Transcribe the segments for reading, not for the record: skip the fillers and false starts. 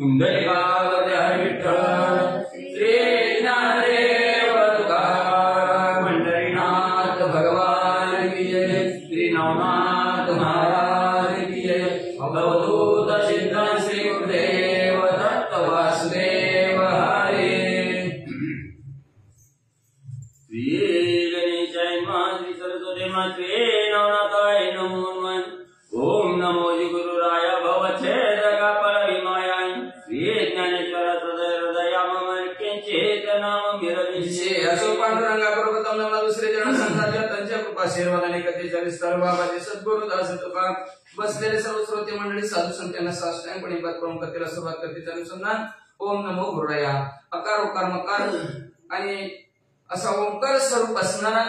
पुंडलिकावरती हरी विठ्ठल श्री ज्ञानदेव तुकाराम पंढरीनाथ भगवान की जय श्री नवनाथ महाराज की जय अवधूत चिंतन श्री गुरुदेव दत्त वासुदेव हरे श्री गणेशाय नमः श्री सरस्वती नमः श्री नवनाथाय नमो नमः ओम नमो जी गुरुराय भवच्छेद कपल विमायाय श्री ज्ञानेश्वर हृदय मम किंचित नाम विरजिषे असो पांडुरंगा पर्वतम नमः दुसरे जन संताच्या त्यांच्या कृपा शेरवाने कथेच्या विस्तार बाबाचे सद्गुरु दास तुका बसलेले सर्व श्रोते मंडळी साधू संतांना साष्टांगपणे करून कथेला सुरुवात करते अनुसंधान ओम नमो गुरुराया अकार उकार मकार आणि असा ओंकार स्वरूप असणारा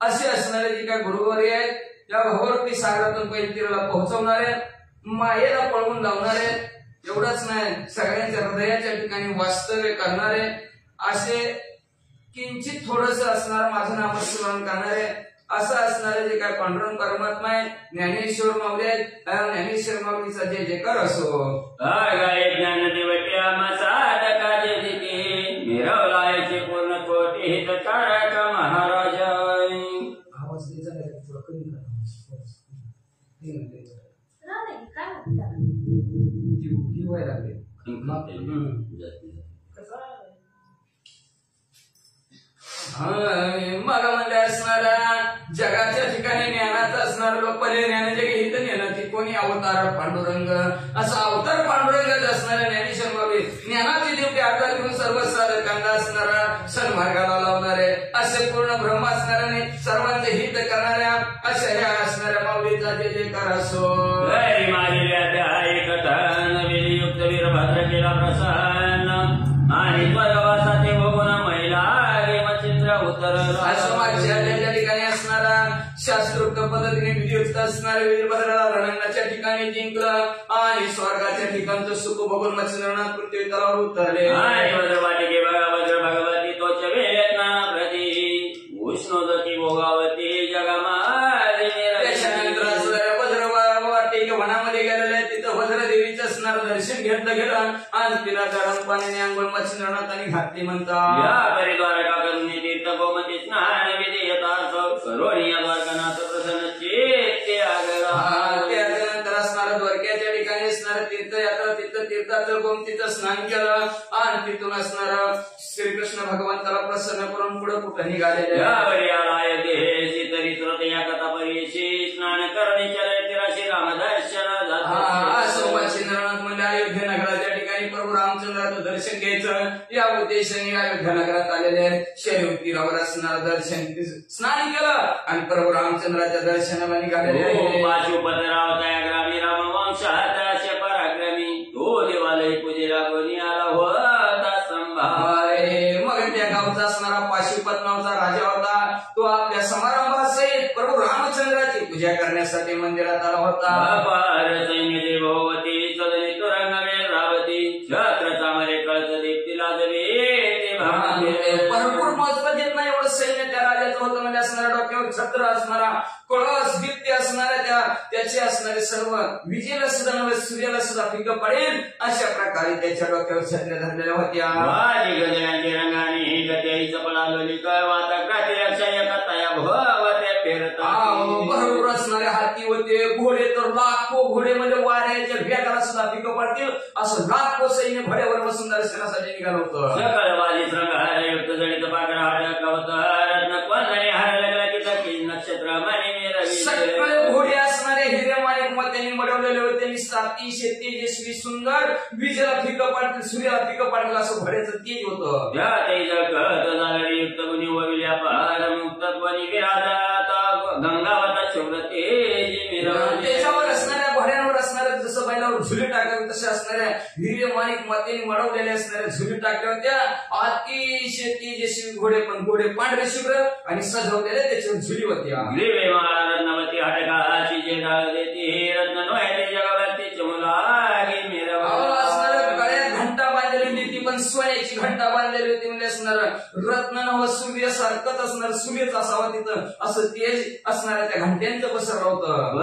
असे असणारे जे काय गुरुवारी आहेत त्या भगवती सागरातून पैतीला पोहोचवणारे मायेला पळवून लावणारे एवढंच नाही सगळ्यांच्या हृदयाच्या ठिकाणी वास्तव्य करणारे असे किंचित थोडस असणार माझं नामस्मरण करणारे असं असणारे जे काय पांडुरंग परमात्मा आहे ज्ञानेश्वर माऊली आहेत ज्ञानेश्वर माऊलीचा जय जयकार असो ज्ञानदेवट्या साधकाचे दिके मिरवलायचे पूर्ण कोटी हितकारक महाराज आवाज द्यायचा नाही थोडं कमी करा मग म्हणजे असणारा जगाच्या ठिकाणी ज्ञानाचं असणार लोक पहिले ज्ञानाचे हित ज्ञानाची कोणी अवतार पांडुरंग असा अवतार पांडुरंगाच असणारा ज्ञानेश्वर माऊली ज्ञानाची दिवटी आकार घेऊन सर्व साधकांना असणारा सन्मार्गाला लावणारे असे पूर्ण ब्रह्म असणाऱ्याने सर्वांचे हित करणाऱ्या अशा ह्या असणाऱ्या माऊलीचा जय जयकार असो युक्त वीरभद्र केला प्रसन्न आणि परवासाते भोगून महिला मच्छिंद्र उतर त्या ठिकाणी असणारा शास्त्रोक्त पद्धतीने विधियुक्त असणारे वीरभद्राला रणांगणाच्या ठिकाणी जिंकलं आणि स्वर्गाच्या ठिकाणचं सुख बघून मच्छिंद्रनाथ पृथ्वी तलावर उतरले आणि वज्रवाटिके वज्र भगवती तोच वेळेत नाना प्रती उष्णोदती भोगावती जगमाली त्याच्यानंतर असणाऱ्या वज्रवाटिके वनामध्ये गेलेले तिथं वज्रदेवीचं असणार दर्शन घेतलं गेलं आणि तिला गरम पाण्याने अंघोळ मच्छिंद्रनाथांनी घातली म्हणतात या परिद्वारका करून तीर्थ गोमती स्नान विधी यथार्थ करोनिया द्वारकानाथ प्रसन्न चेते आगरा त्यानंतर असणारा द्वारक्याच्या ठिकाणी असणारं तीर्थयात्रा तिथं तीर्थाचं गोमतीचं स्नान केलं आणि तिथून असणारं श्रीकृष्ण भगवंताला प्रसन्न करून पुढे कुठं निघालेले स्नान करणे चरित्राशी रामदर्शन मच्छिंद्रनाथ म्हणजे अयोध्या नगराच्या ठिकाणी प्रभू रामचंद्राचं दर्शन घ्यायचं या उद्देशाने अयोध्या नगरात आलेले शैव तीरावर असणार दर्शन स्नान केलं आणि प्रभू रामचंद्राच्या दर्शनाला निघालेले ग्रामी राम वंशात पराक्रमी तो देवालय पूजेला कोणी आला होता संभाय मग त्या गावचा असणारा पाशुपत नावाचा राजा होता तो आपल्या समारंभासहित प्रभू रामचंद्राची पूजा करण्यासाठी मंदिरात आला होता सैन्य भगवती सदनी तुरंगवे रावती छत्र चामरे कळत दीप्तीला भरपूर महत्व देत नाही एवढं सैन्य त्या राजाचं होतं म्हणजे असणाऱ्या डोक्यावर छत्र असणारा कळस दीप्ती असणाऱ्या त्याचे असणारे सर्व विजेला सुद्धा नव्हे सूर्याला सुद्धा फिकं पडेल अशा प्रकारे त्याच्या डोक्यावर छत्र धरलेल्या होत्या रंगाने गत्याईचं पळालोली वाता भरपूर असणारे हाती होते घोडे तर लाखो घोडे म्हणजे वाऱ्याच्या भेगाला सुद्धा पिकं पडतील असं लाखो सैन्य भड्यावर बसून दर्शनासाठी निघालं होतं नक्षत्र सगळे घोडे असणारे हिरे माणिक त्यांनी मडवलेले होते अतिशय तेजस्वी सुंदर विजेला फिकं पाडतील सूर्याला फिकं पाडतील असं भड्याचं तेज होतं गंगावता त्याच्यावर असणाऱ्या घोड्यांवर असणाऱ्या जसं बैलावर झुली टाकले तसे असणाऱ्या हिरे माणिक मातेने मडवलेले असणाऱ्या झुली टाकल्या होत्या अतिशय तेजस्वी घोडे पण घोडे पांढरे शुभ्र आणि सजवलेले त्याच्यावर झुली होत्या रत्नवती हटकाची जे डाळ देते रत्न नोहे जगावरती चमुला गळ्यात घंटा बांधलेली होती ती पण सोन्याची घंटा बांधलेली होती म्हणजे असणार रत्न नव सूर्य सारखंच असणार सूर्यच असावा तिथं असं तेज असणाऱ्या त्या घंट्यांचं पसरलं होतं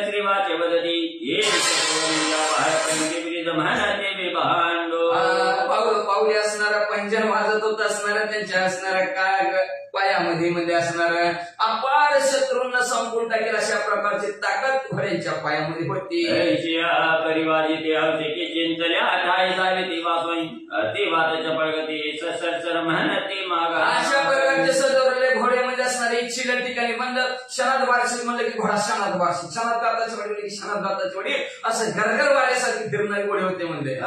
श्रीवाचे बदती होत असणाऱ्या त्यांच्या असणाऱ्या काय पायामध्ये मध्ये असणाऱ्या अपार शत्रूंना संपून टाकेल अशा प्रकारची ताकद घोड्यांच्या पायामध्ये होती. परिवारित आवश्यकी चिंतल्या ठाई जावे ती वाचोई ती वाचाच्या प्रगती सरसर मेहनती मागा अशा प्रकारचे सजवलेले घोडे म्हणजे असणारे इच्छिल्या ठिकाणी म्हणलं क्षणात वारशी म्हणलं की घोडा क्षणात वारशी क्षणात दाताची वडी की क्षणात दाताची वडी असं घरघर वाऱ्यासारखी फिरणारे घोडे होते म्हणजे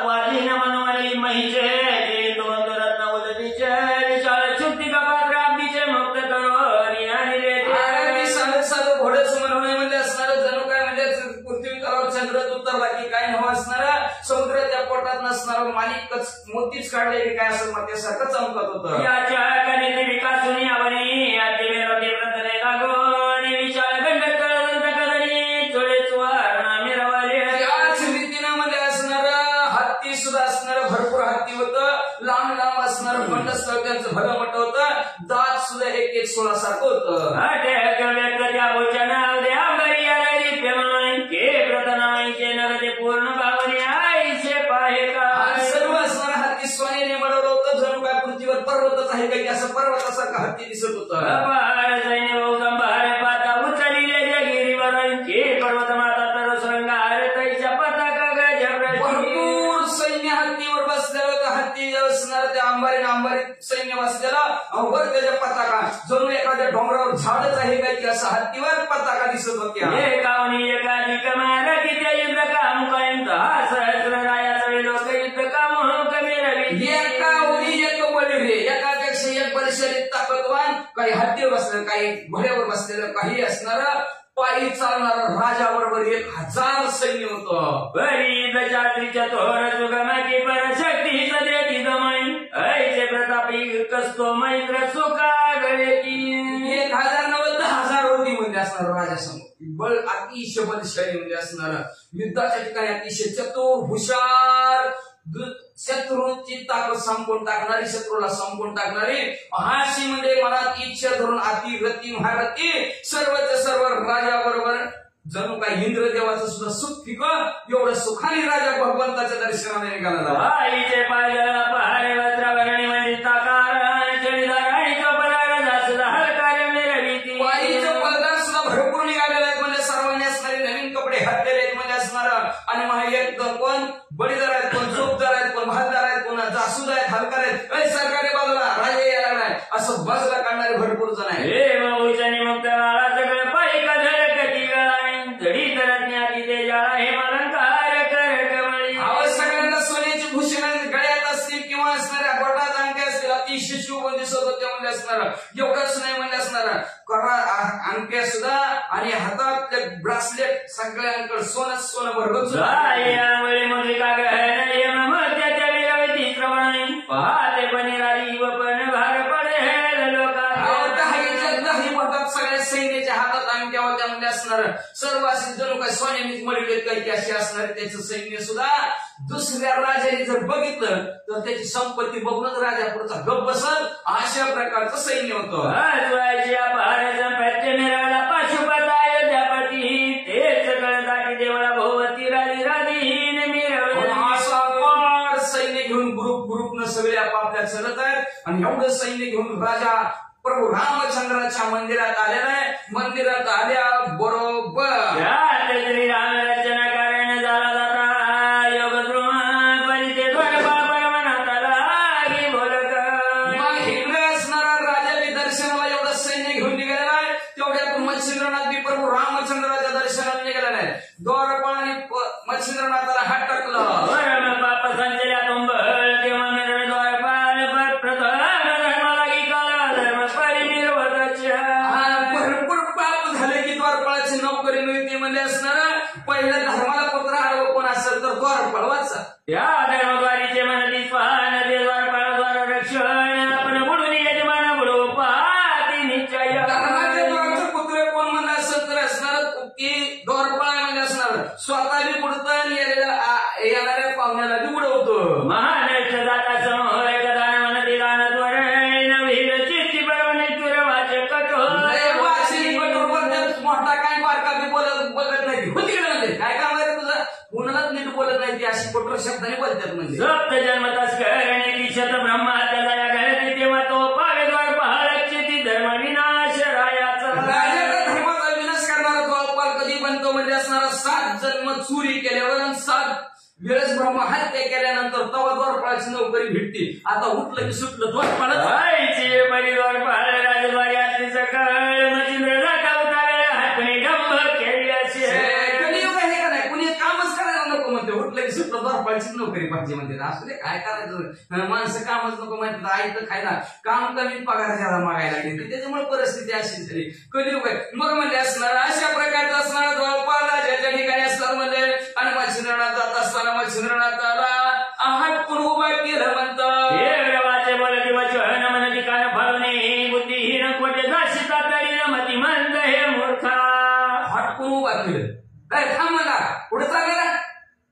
वाजीना मनोमली महिचे ते दोन रत्न उदतीचे विशाल छुट्टी कपात राबदीचे मुक्त करो आणि रे साधं घोडे सुमरवणे म्हणजे असणार जणू काय म्हणजे पृथ्वी तलाव चंद्र तुतर बाकी काय नव असणार समुद्र त्या पोटात नसणार माणिकच मोतीच काढले की काय असं त्यासारखं चमकत होतं. याच्या गणित विकासुनी आवणी आते वेळोते प्रतने लागोनी विशाल गंडक दंत कदनी चोळे चुवार नामी रवाले याच रीतीनं मध्ये असणार हत्ती सुद्धा असणार भरपूर हत्ती होतं लांब लांब असणार मंडस्थळ त्यांचं भलं मोठं होतं दात सुद्धा एक एक सोळासारखं होतं. पूर्ण भावने आईशे पाहे का सर्व असणारा हत्ती सोन्याने बनवलं होतं जणू काय पृथ्वीवर पर्वतच आहे काही असं पर्वतासारखं हत्ती दिसत होतं. पाता उचलिले गिरीवरांची पर्वत माता तर शृंगार तैच्या पताका भरपूर सैन्य हत्तीवर बसलेलं त्या हत्ती असणार त्या अंबारी सैन्य बसलेलं वर त्याच्या पताका जणू एखाद्या डोंगरावर झाडच आहे काय की असं हत्तीवर पताका दिसत होत्या. एकावनी एकाची कमाल किती युद्ध काम पर्यंत हा सहस्र रायाचे लोक युद्ध काम कमी रवी एकावनी एक बळी रे एकापेक्षा एक बलशाली ताकदवान काही हत्तीवर बसलेलं काही घोड्यावर बसलेलं काही असणार पायी चालणारा राजाबरोबर 1000 सैन्य होतं. बरी दशात्रीच्या तोर सुगमाची परशक्ती सदेती दमई ऐसे प्रतापी कसतो मैत्र सुका गळेची 1000 नव्हे 10,000 होती म्हणजे असणार राजासमोर बळ अतिशय बलशाली म्हणजे असणार युद्धाच्या ठिकाणी अतिशय चतुर हुशार शत्रूची ताकद संपवून टाकणारी शत्रूला संपवून टाकणारी अशी म्हणजे मनात इच्छा धरून अति रती महारथी सर्वच सर्व राजाबरोबर जणू काही इंद्रदेवाचं सुद्धा सुख फिक एवढं सुखाने राजा भगवंताच्या दर्शनाने निघाला. आईचे पाहिलं पहारे वस्त्रावरणी म्हणजे ताकार चढीदार आणि चोपदार जास्त हलकार्य मिळविती पायीचं पलदार सुद्धा भरपूर निघालेलं आहेत म्हणजे सर्वांनी असणारे नवीन कपडे घातलेले आहेत म्हणजे असणार आणि महायक कोण बडीदार आहेत कोण चोपदार आहेत कोण भातदार आहेत कोण जासूद आहेत हलकार आहेत सरकारी बाजूला राजा यायला नाही असं बाजूला काढणारे भरपूर जण आहेत. हे मऊच्याने मुक्त वाळा सगळं पायी कधळ कधी गळावी धडी करत न्याती ते जाळा हे अलंकार कर कमळी सगळ्यांना सोन्याची भूषण गळ्यात असतील किंवा असणाऱ्या बोटात अंगठ्या असतील अतिशय शिवबंदी दिसत होते म्हणजे असणार एवढंच नाही म्हणजे असणार करा अंगठ्या सुद्धा आणि हातात ब्रासलेट सगळ्यांकडे सोनं भरगत यावेळी मुद्रिका ग्रहण मध्याच्या विरवती श्रवण पाहते पनिरारी व पण भार पडे लोका दही बोटात सगळ्या सैन्याच्या हातात अंगठ्या होत्या म्हणजे असणार सर्व असे जणू काही सोन्यानेच मडलेत काही असे असणार त्याचं सैन्य सुद्धा दुसऱ्या राजाने जर बघितलं तर त्याची संपत्ती बघूनच राजा पुढचा गप बसल अशा प्रकारचं सैन्य होतं. मिळाला पाशुपत अयोध्यापती तेच कळदाटी देवळा भोवती राधी राधीन मिळवलं असा सैन्य घेऊन ग्रुप न सगळे आपापल्या चलत आहेत आणि एवढं सैन्य घेऊन राजा प्रभू रामचंद्राच्या मंदिरात आलेला आहे. मंदिरात आल्या बरोबर श्रीराम रचना कारण झाला जाता योग परिते बोलत मग इकडे असणारा राजा बी दर्शनाला एवढं सैन्य घेऊन निघालेला आहे तेवढ्यात मच्छिंद्रनाथ बी प्रभू रामचंद्राच्या दर्शनाला निघालेला आहे. द्वारपाळाने मच्छिंद्रनाथाला हात टाकलं बाप संचल्या तुंब तेव्हा मेरड द्वारपाळ भरपूर पाप झाले की द्वारपाळाची नोकरी मिळते म्हणजे असणार पहिल्या धर्माला पत्र आलं कोण असेल तर द्वारपाळ वाचा या धर्मद्वारीचे म्हणती पाहन ते द्वारपाळ द्वार रक्षण आपण बुडून यजमान बुडू पाहती निश्चय धर्माच्या द्वारचं पुत्र कोण म्हणत असेल तर असणार की द्वारपाळ म्हणजे असणार स्वतः बी बुडतं आणि येणाऱ्या पाहुण्याला बी बुडवतो. महाराष्ट्र जाता समोर दान म्हणती दान द्वार नवीन चित्ती बरोबर तुर वाचे कठोर मोठा काय बारका बी बघत नाही होती काय काम आहे तुझं कुणाला अजिबात नीट बोलत नाही ती अशी कठोर शब्दाने बोलतात म्हणजे सप्त जन्मतस करणे दिशत ब्रह्मा त्याला घडते तेव्हा तो पावेद्वार पहाडची ती धर्म विनाश रायाचा राजाचा धर्माचा विनाश करणारा द्वारपाल कधी बनतो म्हणजे असणारा 7 जन्म चोरी केल्यावर आणि 7 वेळेस ब्रह्म हत्या केल्यानंतर तवा द्वारपाळाची नोकरी भेटते. आता उठलं की सुटलं द्वारपाळ आईचे परिवार पहाड राजवारी असली सकाळ मचिंद्र राखा उतारले हातने गंभ केली असे कलियुग आहे का नाही कुणी कामच करायला नको म्हणते उठलं की सुटलं द्वारपाळाचीच नोकरी पाहिजे म्हणते. असले काय करायचं माणसं कामच नको म्हणते आई तर खायला काम कमी पगार ज्यादा मागायला लागली त्याच्यामुळे परिस्थिती अशी झाली. कलियुग आहे मग म्हणजे असणार अशा प्रकारचं असणार द्वारपाळ राजाच्या ठिकाणी असणार म्हणजे आणि मच्छिंद्रनाथ जात असताना मच्छिंद्रनाथाला हटकून उभा केलं म्हणतं हे ग्रवाचे बोलती वचन मनती कान फाळणे बुद्धिहीन कोटे जाशीता तरी मती मंद हे मूर्खा हटकून उभा केलं. काय थांब म्हणला पुढे चालला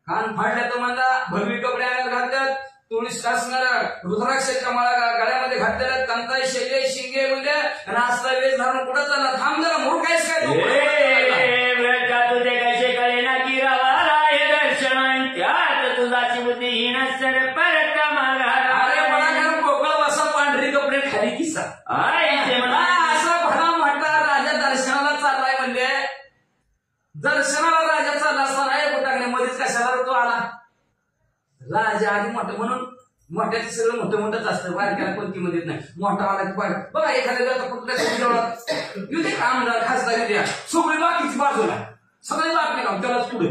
कान फाडल्या तर म्हणला भगवी कपडे घालतात तुळस असणार रुद्राक्षाच्या माळा गळ्यामध्ये घातलेल्या कंताई शेले शिंगे म्हणजे नाचता वेळ धरून पुढे चालला. थांब जरा मूर्ख आहेस काय तू तुझे कसे कळे ना की रवाला हे दर्शन त्यात तुझाची बुद्धिहीन सर परत मागा अरे मला काय कोकळ असा पांढरी कपडे खाली किस्सा आईचे मला असा भला मोठा राजा दर्शनाला चाललाय म्हणजे दर्शनाला राजा चालला असताना कुठाने मध्येच कशाला तो आला राजा आधी मोठं म्हणून मोठ्याचं सगळं मोठं मोठंच असतं बारक्याला कोणती मध्ये नाही मोठा आला की बघा एखाद्या कुठल्या आमदार खासदार द्या सगळी बाकीची बाजूला सगळे बातमी काम त्यालाच पुढे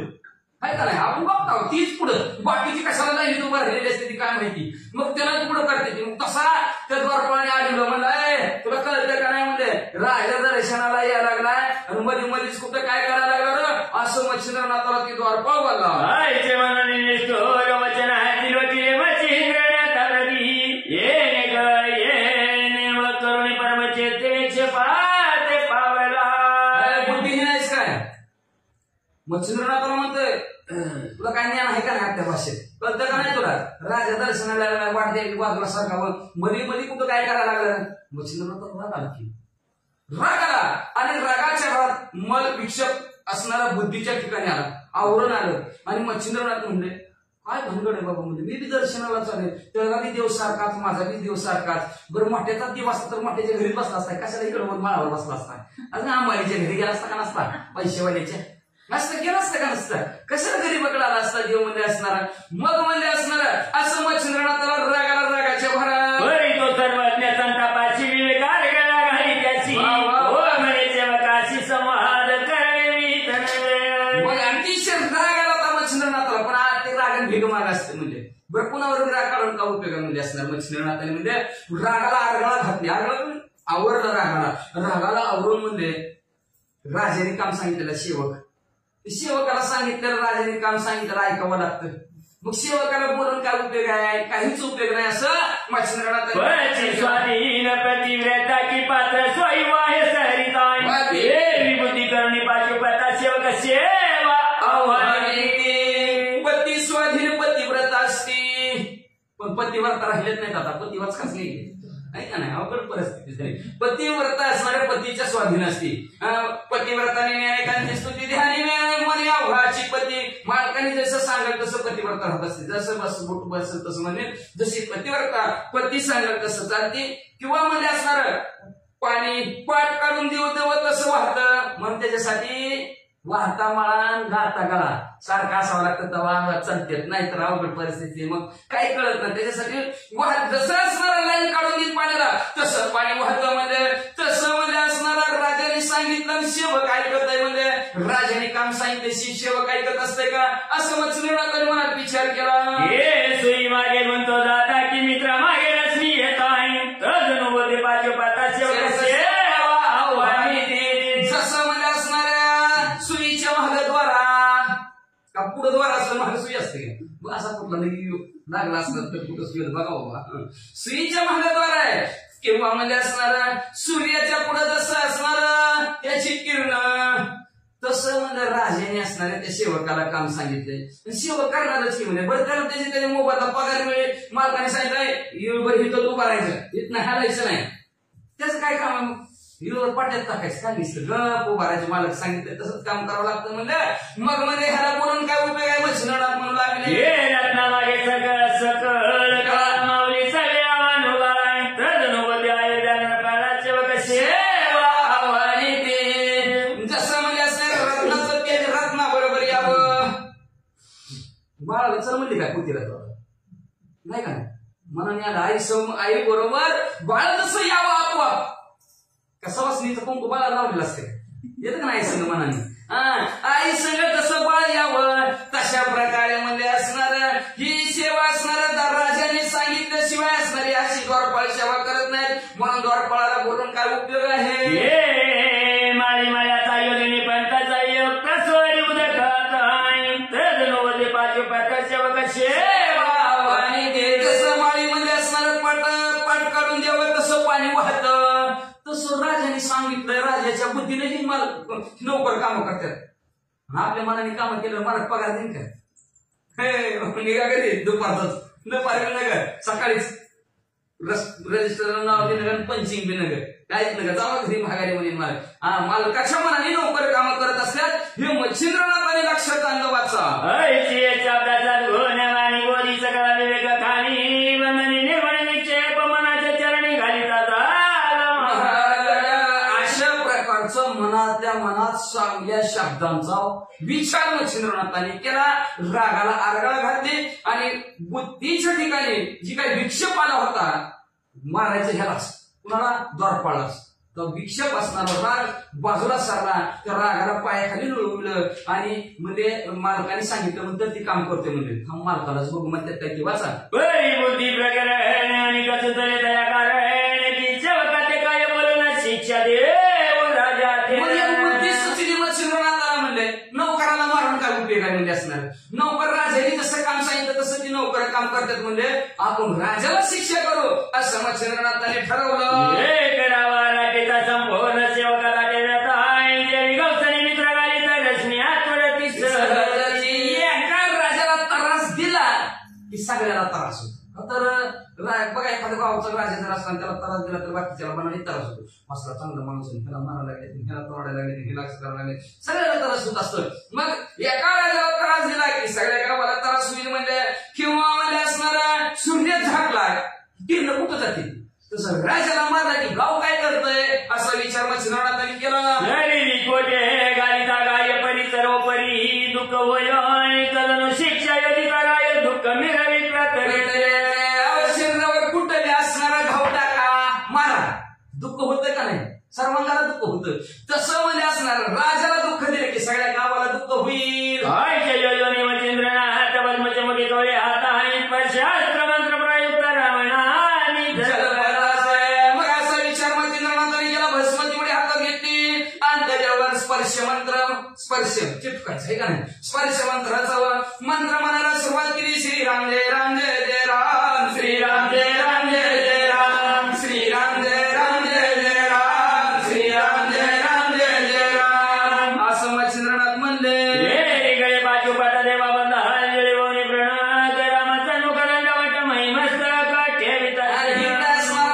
आहे का नाही आपण बघतो तीच पुढं बाकीची कशाला नाही तू भरलेली असते ती काय माहिती मग त्यालाच पुढं करते ती मग तसा त्या द्वारपाळाने आलेलं म्हणलं तुला कळतं का नाही म्हणजे राजा दर्शनाला यायला लागलाय आणि मध्ये मध्येच कुठं काय करायला लागलं असं मच्छिंद्रनाथाला ती द्वारपाळ बोलला. आईचे मनाने निष्ठोर वचन हाती लोटी मच्छिंद्रनाथ येणे ग येणे व करुणी परमचेतेचे पाते पावला बुद्धिहीन आहेस काय मच्छिंद्रनाथाला म्हणतोय तुला काय ज्ञान आहे का नाही आपल्या भाषेत कळतं का नाही तुला राजा दर्शनाला वाटते बाजूला सारखा मध्ये मध्ये कुठं काय करायला लागलं मच्छिंद्रनाथ राग आला की राग आला आणि रागाच्या घरात मल विक्षेप असणारा बुद्धीच्या ठिकाणी आला आवरण आलं आणि मच्छिंद्रनाथ म्हणले काय भानगड आहे बाबा म्हणजे मी बी दर्शनाला चालेल त्याला बी देव सारखाच माझा बी देव सारखाच बरं मोठ्याचा देव असता तर मोठ्याच्या घरी बसला असता कशाला इकडे माळावर बसला असता अजून अंबानीच्या घरी गेला असता का नसता पैसेवाल्याच्या नसतं गेलं असतं का नसतं कशाला घरी पकडा आला असता देव म्हणजे असणारा मग म्हणजे असणार असं मच्छिंद्रनाथाला रागाला रागाच्या भरा तो सर्वज्ञ संतापाची विवेकार गेला घाली त्याची म्हणे सेवकाशी संवाद करणे मग अतिशय राग आला होता मच्छिंद्रनाथाला पण आज ते रागाने भेग माग असते म्हणजे बरं कुणावर राग काढून का उपयोगामध्ये असणार मच्छिंद्रनाथाने म्हणजे रागाला आरगाळा घातली आरगाळा आवरलं रागाला आवरून म्हणजे राजाने काम सांगितलेलं सेवकाला सांगितलं राजाने काम सांगितलं ऐकावं लागतं मग सेवकाला बोलून काय उपयोग आहे काहीच उपयोग नाही असं मच्छिंद्रनाथ स्वाधीन प्रतिव्रता की पात्र स्वयं सरिताय बुद्धी करणी पाचोपता सेवक सेवा आव्हाने पती स्वाधीन पतिव्रता असते पण पतिव्रता राहिलेत नाहीत आता पतिव्रत कसली ऐका नाही अवघड परिस्थिती झाली पतिव्रता असणाऱ्या पतीच्या स्वाधीन असते पतिव्रताने न्यायकांची स्तुती ध्यानी मनी अवघाची पती मालकाने जसं सांगेल तसं पतिव्रता होत असते जसं बसेल तसं म्हणजे जशी पतिव्रता पती सांगेल तसं चालते किंवा म्हणजे असणार पाणी पाठ काढून देऊ देवं तसं वाहतं म्हणून त्याच्यासाठी वाहता माळा गाता गळा सारखा असावं लागतं तेव्हा चालतेत नाहीतर अवघड परिस्थिती मग काही कळत नाही त्याच्यासाठी वाहत जसं असणारा लाईन काढून देईल पाण्याला तसं पाणी वाहतं म्हणजे तसं म्हणजे असणारा राजाने सांगितलं सेवक ऐकत आहे म्हणजे राजाने काम सांगितले सेवक ऐकत असते का असं मच्छिंद्रनाथाने मनात विचार केला ये सुई मागे म्हणतो जाता की मित्र मागे रश्मी येत आहे तजन बोलते पाचोपाता सेवक सेवा आव्हाने जसं म्हणजे असणाऱ्या सुईच्या महागद्वारा का पुढं द्वार असलं महाग सुई असते का असा कुठला लागला असला तर कुठं सुई बघा बाबा सुईच्या महागद्वार आहे किंवा म्हणजे असणार सूर्याच्या पुढे जसं असणार त्याची किरण तसं म्हणजे राजाने असणाऱ्या त्या सेवकाला काम सांगितलंय सेवक करणारच की म्हणजे बरं त्याला त्याच्या मोबाईलला पगार मिळेल मालकाने सांगितलंय बरं इथं उभा राहायचं इथं हालायचं नाही त्याचं काय काम आहे हिरोवर पाट्यात टाकायचं काय दिसलं गप उभारायचे मालक सांगितलं तसंच काम करावं लागतं म्हणजे मग म्हणजे ह्याला बोलून काय उपयोग आहे मच्छिंद्रनाथ हे रत्नामागे सकळ सकळ काळ माऊली सगळे आव्हान उभाराय तद नवते अयोध्या काळाचे व कसे आव्हाने ते जसं म्हणजे असं रत्नाचं तेज रत्ना बरोबर यावं. बाळाला चल म्हणली काय कुतीला नाही का मनाने आला आई बरोबर बाळ जसं यावं आपोआप कसं वासनीचं कुंकू बाळाला लावलेलं असते येतं का नाही संग मनाने आई संग तसं बाळ यावं तशा प्रकारे म्हणजे असणार ही सेवा असणार राजाने सांगितल्याशिवाय असणारी अशी द्वारपाळ सेवा करत नाहीत म्हणून द्वारपाळाला बोलून काय उपयोग आहे. हे माळी माळ्याचा योगिनी पंथाचा योग कसोरी उदकात आहे तद नवते पाच पाच सेवक सेवा आणि ते जसं माळीमध्ये असणार पाट काढून द्यावं तसं पाणी वाहतं तसं राजाने सांगितलं. राजाच्या बुद्धीने मला नोकर काम करतात आपल्या मनाने काम केलं मला पगार देईन का हे निघा कधी दुपारच दुपारी नगर सकाळीच रजिस्टर नाव दिलं पंचिंग बी नगर काहीच नगर जावा घरी भागारी म्हणेन मला कशा मनाने नोकर काम करत असल्यात हे मच्छिंद्रनाथाने लक्षात आणलं वाचा. मनातल्या मनात चांगल्या शब्दांचा विचार मच्छिंद्रनाथाने केला. रागाला आरगाळ घातली आणि बुद्धीच्या ठिकाणी जी काही विक्षेप आला होता मारायचं ह्यालाच कुणाला द्वारपाळाच तो विक्षेप असणारा राग बाजूला सारला त्या रागाला पायाखाली लोळवलं आणि म्हणजे मालकाने सांगितलं म्हणतात ती काम करते म्हणजे मालकालाच बघू म्हणतात काय की वाचा बुद्धी प्रकरण आणि कसं तरी तया कारण की सेवकाचे काय बोलून शिक्षा दे नोकराला मारून काय उपयोग आहे म्हणजे असणार नोकर राजाने जसं काम सांगितलं तसं ती नोकर काम करतात म्हणजे आपण राजाला शिक्षा करू असं मच्छिंद्रनाथाने ठरवलं. संपूर्ण सेवकाला राजाला त्रास दिला की सगळ्याला त्रास होतो. तर बघा एखाद्या गावचा राजा जर असला त्याला त्रास दिला तर बाकीच्याला मनाने त्रास होतो. मस्त चांगला माणूस ह्याला मारायला लागले ह्याला तोडायला लागले ह्याला करायला लागले सगळ्याला त्रास होत असतं. मग एका राजाला त्रास दिला की सगळ्या गावाला त्रास होईल म्हणजे किंवा म्हणजे असणारा सूर्य झाकला किरण कुठं जाते तसं राजाला मारला की गाव काय करतंय असा विचार मच्छिंद्रनाथाने केला. गाय परी सर्वपरी दुःख होय शिक्षा योगिता गाय दुःख मिळावी शरीरावर कुठले असणारा घाव टाका मारा दुःख होतं का नाही सर्वांगाला दुःख होतं तसं म्हणजे असणार राजाला दुःख दिले की सगळ्या गावाला दुःख होईल. मच्छिंद्रनाथ पद्मचमुखी कवळे हात आहे शास्त्र मंत्र प्रयुक्त रावणा मग असा विचार मच्छिंद्रनाथाने केला. भस्मतीमुळे हातात घेतली आणि त्याच्यावर स्पर्श मंत्र स्पर्श चिटकायचं आहे का नाही स्पर्श मंत्राचा मंत्र म्हणायला सुरुवात केली. श्रीराम जय राम जय जय राम श्रीराम जय राम जय जय राम श्रीराम जय राम जय जय राम श्रीराम जय राम जय जय राम असं मच्छिंद्रनाथ म्हणले. गळे बाजू पाटा देवा बंद हळजळे बोनी प्रणत रामाचा नुकरंजा वाट महिमस्तक ठेविता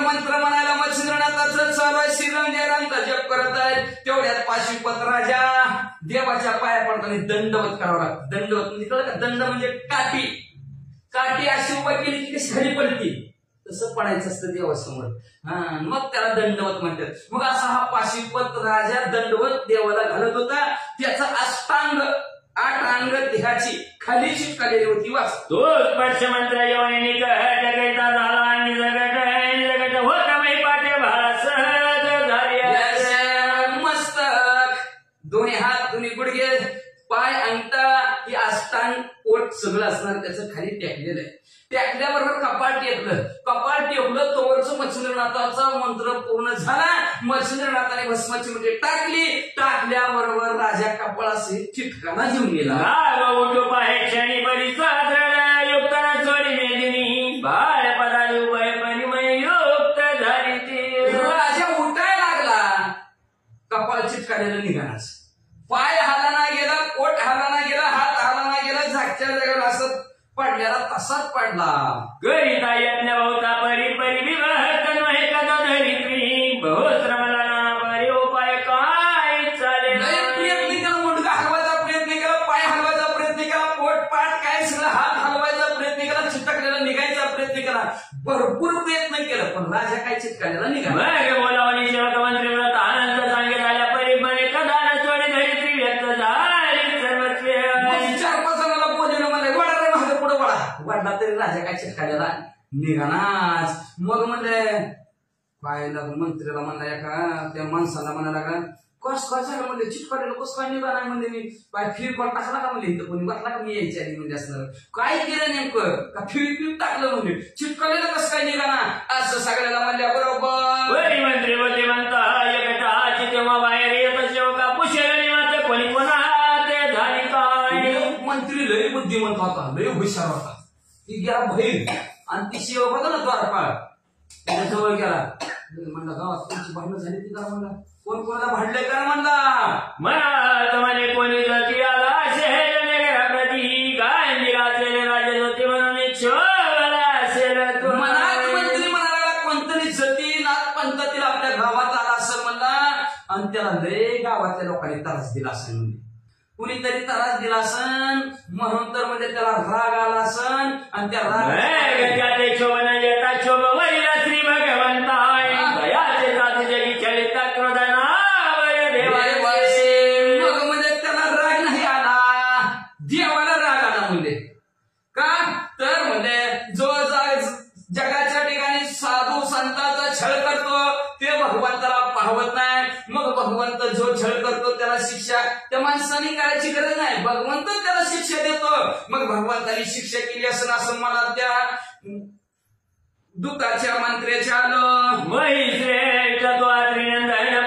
मंत्र म्हणायला मच्छिंद्रनाथाचं चालू आहे. श्रीराम जय रामचा जप करत आहेत तेवढ्यात पाशुपत राजा देवाच्या पाया पडताना दंडवत करावं लागतं. दंडवत म्हणजे कळलं का दंड म्हणजे काठी काठी अशी उभा केली की कशी खाली पडती तसं पडायचं असतं देवासमोर मग त्याला दंडवत म्हणतात. मग असा हा पाशुपत राजा दंडवत देवाला घालत होता. त्याचा अष्टांग 8 अंग देहाची खाली चिटकालेली होती वाच तो स्पर्श मंत्र येऊन जगता झाला आणि जगत होता मै पाटे भास मस्तक दोन्ही हात दोन्ही गुडघे पाय अंगठा ही अष्टांग पोट सगळं असणार त्याचं खाली टेकलेलं आहे. टेकल्याबरोबर कपाळ टेकलं तोवरचं मच्छिंद्रनाथाचा मंत्र पूर्ण झाला. मच्छिंद्रनाथाने भस्माची म्हणजे टाकल्याबरोबर राजा कपाळाशी चिटकाना घेऊन गेला. क्षणी युक्ताना चोरी मेदिनी बाळ पदाली उभय परिमय युक्त झाली राजा उठायला लागला. कपाळ चिटकालेलं निघाणाच पाय हालाना गेला पोट हालाना गेला हात हालाना गेला झाकच्या जागेवर असं पडल्याला तसाच पडला. गरीता यज्ञ बहुता परी परी विवाह तन्मय कदा धरित्री बहुश्रमला नाना परी उपाय काय चालेल. प्रयत्न केला मुंडका हलवायचा प्रयत्न केला पाय हलवायचा प्रयत्न केला पोट पाठ काय सगळं हात भरपूर प्रयत्न केला पण राजा काय चिटकायला निघाला. मग बोलावणी सेवक मंत्री व्रत आनंद सांगे झाल्या परिमाणे कदान चोरी धरित्री व्यक्त झाली सर्वस्व. 4-5 जणांना बोलवलं म्हणले वडा रे माझं पुढे वडला तरी राजा काय चिटकायला निघानाच. मग म्हणले काय मंत्र्याला म्हणला एका त्या माणसाला म्हणाला का कस काय झालं म्हणजे चिटकायला कस काय निघा नाही म्हणजे मी काय फिर पण टाकला का म्हणजे इथं कोणी वाटला का मी यायची आधी म्हणजे असणार काय केलं नेमकं का फिर टाकलं म्हणजे चिटकायला कसं काय निघा ना असं सगळ्याला म्हणल्या बरोबर. मंत्री बोलले म्हणता एकटाची तेव्हा बाहेर येत सेवका पुशेल निवांत कोणी कोणा ते झाली काय. मंत्री लय बुद्धिमंत होता लय हुशार होता. ती गेला बहीर आणि ती सेवक होता ना द्वारपाळ त्याच्या जवळ गेला म्हणला गावात कोणची भांडणं झाली ती करा म्हणला कोण कोणाला भांडले करा म्हणला. म्हणा म्हणे कोणी जाती आला शहर प्रती काय निराचे राजे होते म्हणून शोभला असेल मनात मंत्री म्हणाला कोणतरी जती नाथ पंथातील आपल्या गावात आला असेल म्हणला आणि त्याला लय गावातल्या लोकांनी त्रास दिला असेल म्हणजे कुणीतरी त्रास दिला असन म्हणून तर म्हणजे त्याला राग आला असन आणि त्या राग शोभन येता शोभ वैला श्री भगवंता दयाचे साथ जगी चलिता क्रोधना मग म्हणजे त्याला राग नाही आला देवाला राग आला म्हणजे का तर म्हणजे जो जगाच्या ठिकाणी साधू संतांचा छळ करतो ते भगवंताला पाहवत नाही. मग भगवंत जो छळ करतो त्याला शिक्षा त्या माणसाने करायची गरज नाही भगवंत त्याला शिक्षा देतो. मग भगवंताने शिक्षा केली असं मला त्या दुःखाच्या मंत्र्याच्या आलं महिश्रेष्ठ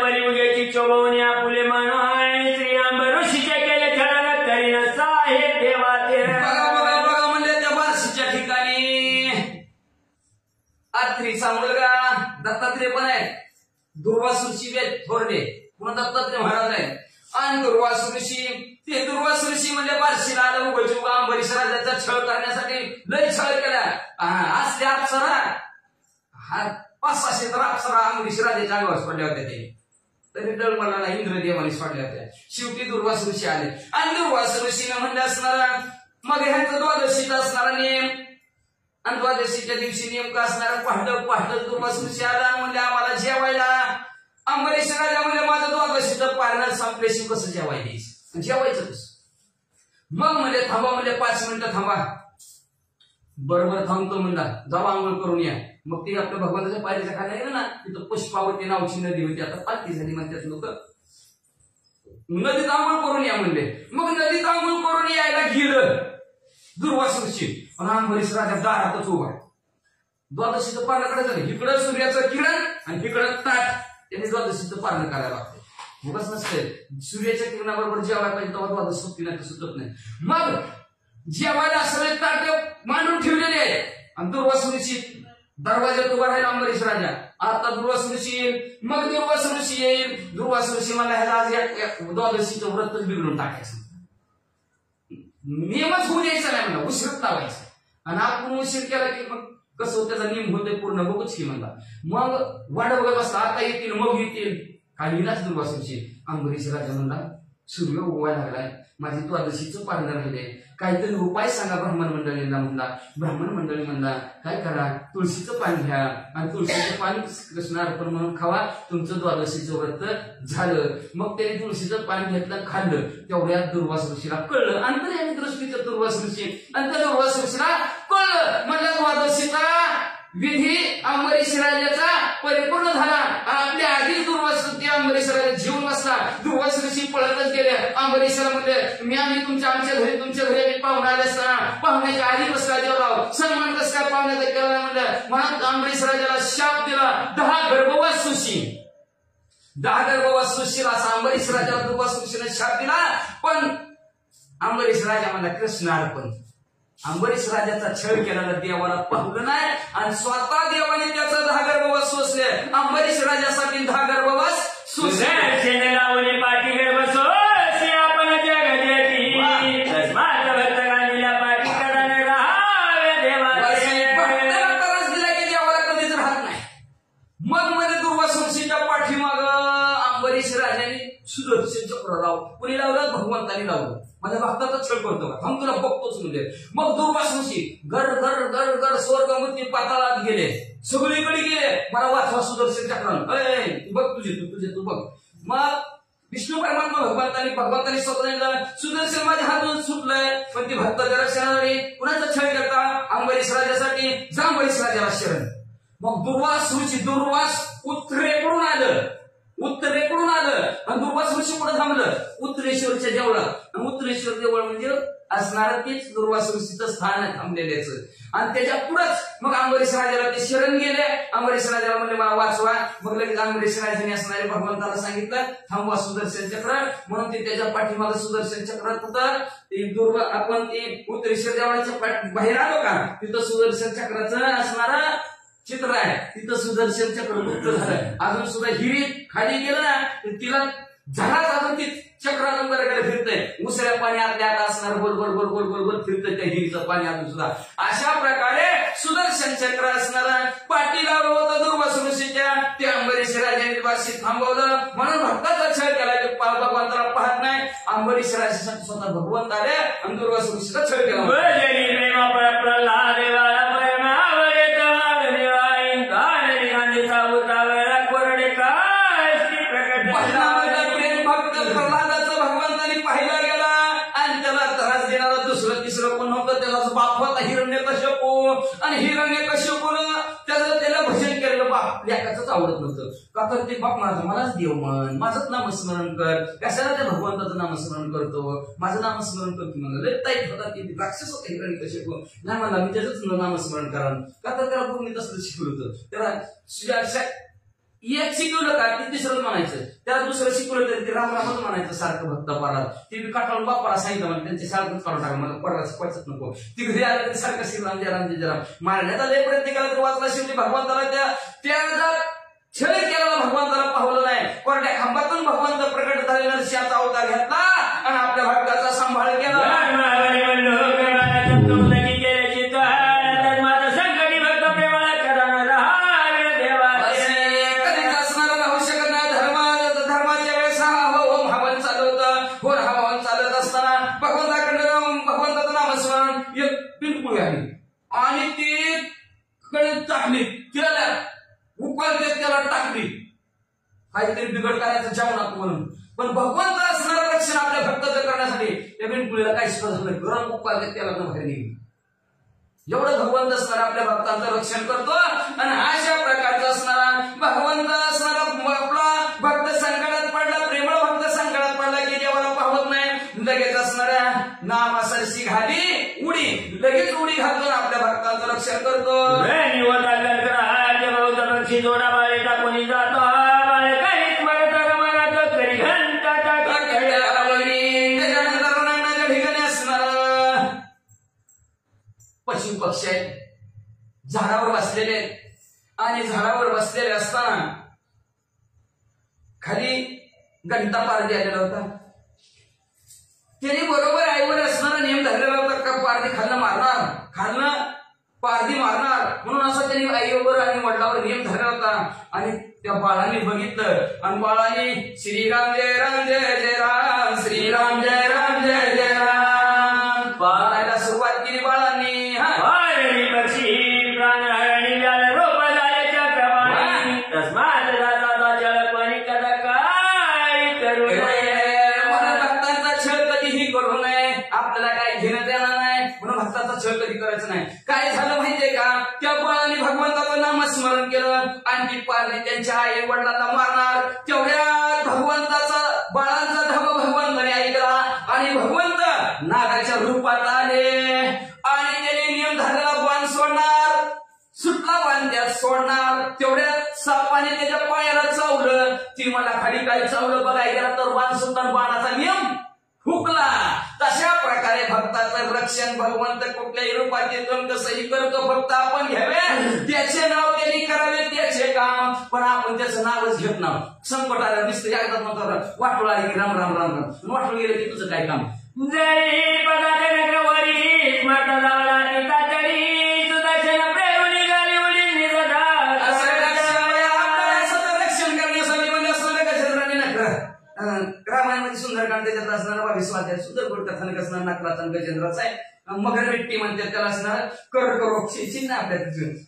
परिमुगेची चोबवणी आपुले मानवाय श्री अंब ऋषीचे केले खरं करीन साहेब देवाते. बघा म्हणजे त्या बार्शीच्या ठिकाणी आत्रीचा मुलगा दत्तात्रय पण आहे दुर्वास ऋषी थोरले पुन्हा दत्तात्रय महाराज आहे आणि दुर्वास ऋषी ते दुर्वास ऋषी म्हणजे बार्शीला आलं उगचुगा अंबरीश राजाचा छळ करण्यासाठी लय छळ केला. असल्या अप्सरा हा 500-600 तर अप्सरा अंबरीश राजाच्या अंगावर सोडल्या होत्या ते तरी डळमळाला इंद्रदेवाने सोडल्या होत्या. शेवटी दुर्वास ऋषी आले आणि दुर्वास ऋषीने म्हणले असणार मग ह्यांचं द्वादशीचा असणारा नियम आणि द्वादशीच्या दिवशी नेमकं असणारा पहाट दुर्वास ऋषी आला म्हणजे आम्हाला जेवायला अंबरीश राजा म्हणजे माझं द्वादशीचं पारणं संपल्याशी कसं जेवायचं जेवायचं कसं. मग म्हणजे थांबा म्हणजे 5 मिनिटं थांबा बरोबर थांबतो म्हणला जावा आंघोळ करून या. मग ती आपल्या भगवंताच्या पायरीच्या खाली आहे ना तिथं पुष्पावती नावची नदी होती आता पालखी झाली म्हणतात लोक नदीत आंघोळ करून या म्हणले. मग नदीत आंघोळ करून यायला गेलं दुर्वास ऋषी पण अंबरीश राजा दारातच उभा द्वादशीचं पारण करायचं झालं इकडं सूर्याचं किरण आणि इकडं ताट त्यांनी द्वादशीचं पारण करायला लागतं उगाच नसतंय सूर्याच्या किरणाबरोबर जेवायला पाहिजे तेव्हा द्वादशी सुटली नाही तर सुटत नाही. मग जेवायला सगळे ताट मांडून ठेवलेले आहे आणि दुर्वास ऋषी दरवाज्यात उभा राहिला अंबरीश राजा. आता दुर्वास ऋषी येईल मग दुर्वास ऋषी येईल दुर्वास ऋषी मला ह्याला आज द्वादशीचं व्रतच बिघडून टाकायचं नियमच होऊ द्यायचा नाही म्हणला उशीरच लावायचं आणि आपण उशीर केला की मग कसं त्याचा नियम होते पूर्ण बघूच की म्हणला. मग वाट बघत बसला आता येतील मग येतील काही नाच दुर्वास ऋषी. अंबरीश राजा म्हणला सूर्य उगवायला लागलाय माझी द्वादशीचं पारण राहिले काहीतरी उपाय सांगा ब्राह्मण मंडळींना म्हणला. ब्राह्मण मंडळी म्हणला काय करा तुळशीचं पान घ्या आणि तुळशीचं पान कृष्ण अर्पण म्हणून खावा तुमचं द्वादशीचं व्रत झालं. मग त्याने तुळशीचं पान घेतलं खाल्लं तेवढ्यात दुर्वास ऋषीला कळलं अंतर्यामी दृष्टीचं दुर्वास ऋषी आणि त्या दुर्वास ऋषीला कळलं म्हणलं द्वादशीचा विधी अंबरीश राजाचा परिपूर्ण झाला. आपल्या आधी दुर्वास अंबरीश राजा जीवन बसला. दुर्वास ऋषी पळतच गेले अंबरीशला म्हणले आम्ही तुमच्या घरी आम्ही पाहुणे आले असताना पाहुण्याच्या आधी बसला देवराव सन्मान कसं काय पाहुण्याचा केला म्हणलं. म्हणून अंबरीश राजाला शाप दिला 10 गर्भवास सुशी 10 गर्भवास सुशील असा अंबरीश राजा दुर्वास ऋषीने शाप दिला. पण अंबरीश राजा म्हणला कृष्ण अर्पण. अंबरीश राजाचा छळ केलेला देवाला पाहुलं नाही आणि स्वतः देवाने त्याचा 10 गर्भवास सोसले. अंबरीश राजासाठी 10 गर्भवास सोसले. पाठी गर्भ सोसे आपण जगदेती पाठी कडे राहावे देवाला दिला की देवाला कधीच राहत नाही. मग मध्ये दुर्वास ऋषीच्या पाठीमाग अंबरीश राजाने सुदर्शन चक्र लावलं कुणी लावलं भगवंतानी लावलं माझ्या भक्ताचा छळ करतो का थांब तुला बघतोच म्हणजे मग दुर्वास ऋषी गर गर गर गर स्वर्गमुक्ती पाताळात गेले सगळीकडे गेले मला वाचवा सुदर्शन चक्रान बघ तू बघ मग विष्णू परमात्मा भगवंतांनी स्वतः सुदर्शन माझ्या हातून सुटलंय पण ती भक्त रक्षणासाठी कुणाचा छळ करता अंबरीश राजासाठी जांबरीश राजाला शरण मग दुर्वास उत्तरेकडून आलं आणि दुर्वास ऋषी पुढे थांबलं उत्तरेश्वरच्या देवळात आणि उत्तरेश्वर देवळ म्हणजे असणारं तेच दुर्वास ऋषीचं स्थान आहे थांबलेल्याच आणि त्याच्या पुढंच मग अंबरीश राजाला ते शरण गेले अंबरीश राजाला म्हणजे मला वाचवा मग लगेच अंबरीश राजाने असणारे भगवंताला सांगितलं थांबवा सुदर्शन चक्र म्हणून ते त्याच्या पाठीमागे सुदर्शन चक्र तिथं आपण ते उत्तरेश्वर देवळाच्या बाहेर आलो का तिथं सुदर्शन चक्राचं असणारं चित्र आहे तिथं सुदर्शन चक्र गुप्त झालं अजून सुद्धा हिरी खाली गेलं ना तिला झाडाच अजून ती चक्रातून बऱ्याकडे फिरतंय मुसळ्या पाणी आतल्या आत असणार गोल गोल गोल गोल गोल गोल फिरतंय त्या हिरीचं पाणी अजून सुद्धा अशा प्रकारे सुदर्शन चक्र असणारा पाठीला होतं दुर्वास ऋषीच्या त्या अंबरीश राजाने वाशी थांबवलं म्हणून भक्ताचा छळ केला की भगवंताला पाहत नाही अंबरीश राजासाठी स्वतः भगवंत आले आणि दुर्वास ऋषीचा छळ केला भगवंतानी पाहिला गेला आणि त्याला त्रास देणारा दुसरं तिसरं कोण नव्हतं त्याचा बाप होता हिरण्यकश्यपू आणि हिरण्यकश्यपूनं त्याला भजन केलेलं बाप लेकाचंच आवडत नव्हतं का तर ते बाप मलाच देव म्हण माझंच नामस्मरण कर कशाला त्या भगवंताचं नामस्मरण करतो माझं नामस्मरण करतो म्हणलं ताईत होता ते राक्षस होता हिरण्यकश्यपू नाही म्हणला मी त्याचंच नामस्मरण करा का तर त्याला पूर्ण तसं शिकवलं होतं त्याला एक शिकवलं का ते तिसरं म्हणायचं त्याला दुसरं शिकवलं तरी ते रामरामच म्हणायचं सारखं भक्त पारात ते मी काटाळून बापाला सांगितलं मला त्यांच्या शाळेतच काढून टाका मला परत शिकवायचंच नको ती घरी आलं ते सारखं श्रीराम जय राम मारण्याचा लय प्रयत्न केला तर वाचला शेवटी भगवंताला त्या छळ केला भगवंताला पाहलं नाही कोरड्या खांबातून भगवंत प्रकट झाले नरसिंहाचा अवतार घेतला आणि आपल्या भक्ताचा सांभाळ केला आणि ती टाकली त्याला उकळते त्याला टाकली काहीतरी बिघड करायचं जेवणात म्हणून पण भगवंत असणारं रक्षण आपल्या भक्ताचं करण्यासाठी त्या बिनकुळीला काही सुद्धा झालं गरम उकळते त्याला बाहेर निघली एवढं भगवंत असणारा आपल्या भक्तांचं रक्षण करतो आणि अशा प्रकारचं असणारा भगवंत असणारा आपला भक्त संकटात पडला प्रेमळ भक्त संकटात पडला की देवाला पाहत नाही लगेच असणाऱ्या नामासरशी घाली उडी लगेच उडी घालून आपल्या भक्तांचं रक्षण करतो जोडा बाळे टाकून जातो बाळे काहीच म्हणत मनात तरी घंटा त्याच्यानंतर ठिकाणी असणार पशु पक्षी आहेत झाडावर बसलेले आणि झाडावर बसलेले असताना खाली घंटा पारधी आलेला होता त्याने बरोबर आईवर असणारा नियम धरलेला होता का पारधी खालनं पारधी मारणार म्हणून असा त्यांनी आईवर आणि वडिलावर नियम धरला होता आणि त्या बाळाने बघितलं आणि बाळाने श्रीराम जय राम जय जय राम श्रीराम जय राम जय जय राम पारायला सुरुवात केली बाळांनी छळ कधी करायचं नाही काय झालं माहितीये का त्या बाळाने भगवंताचं नामस्मरण केलं आणि ती पारधी त्यांच्या आई वडिलांना मारणार तेवढ्या भगवंताचा बाळांचा धर्म भगवंताने ऐकला आणि भगवंत नागाच्या रूपात आले आणि त्याने नियम धरलेला बाण सोडणार सुटला बाण त्यात सोडणार तेवढ्यात सापाने त्याच्या पायाला चावलं ती मला खाली काही चावलं बघायला गेला तर बाण सुटणार बाणाचा नियम हुकला तशा प्रकारे भक्ताचं रक्षण भगवंत कुठल्याही रूपात येतो कसंही करतो फक्त आपण घ्यावे त्याचे नाव त्यांनी करावे त्याचे काम पण आपण त्याचं नावच घेत नाव संकट आलं दिसतं एकदा म्हणतो वाटोळ आली की राम राम राम राम वाटोळ गेलं की तुझं काय काम जरी पदाचे नगरवरी स्मरता झाला निकाचरी सुदर्शन प्रेम निघाली उडी निघा रक्षण करण्यासाठी म्हणजे असं गजराने नगर रामायणामध्ये सुंदरकांड त्याच्यात असणारा 22 अध्याय सुद्धा गोड कथानक असणार नाकराचा आणि गजेंद्राचा आहे. मगरमिट्टी म्हणतात त्याला असणार, कर्करोग चिन्ह आपल्या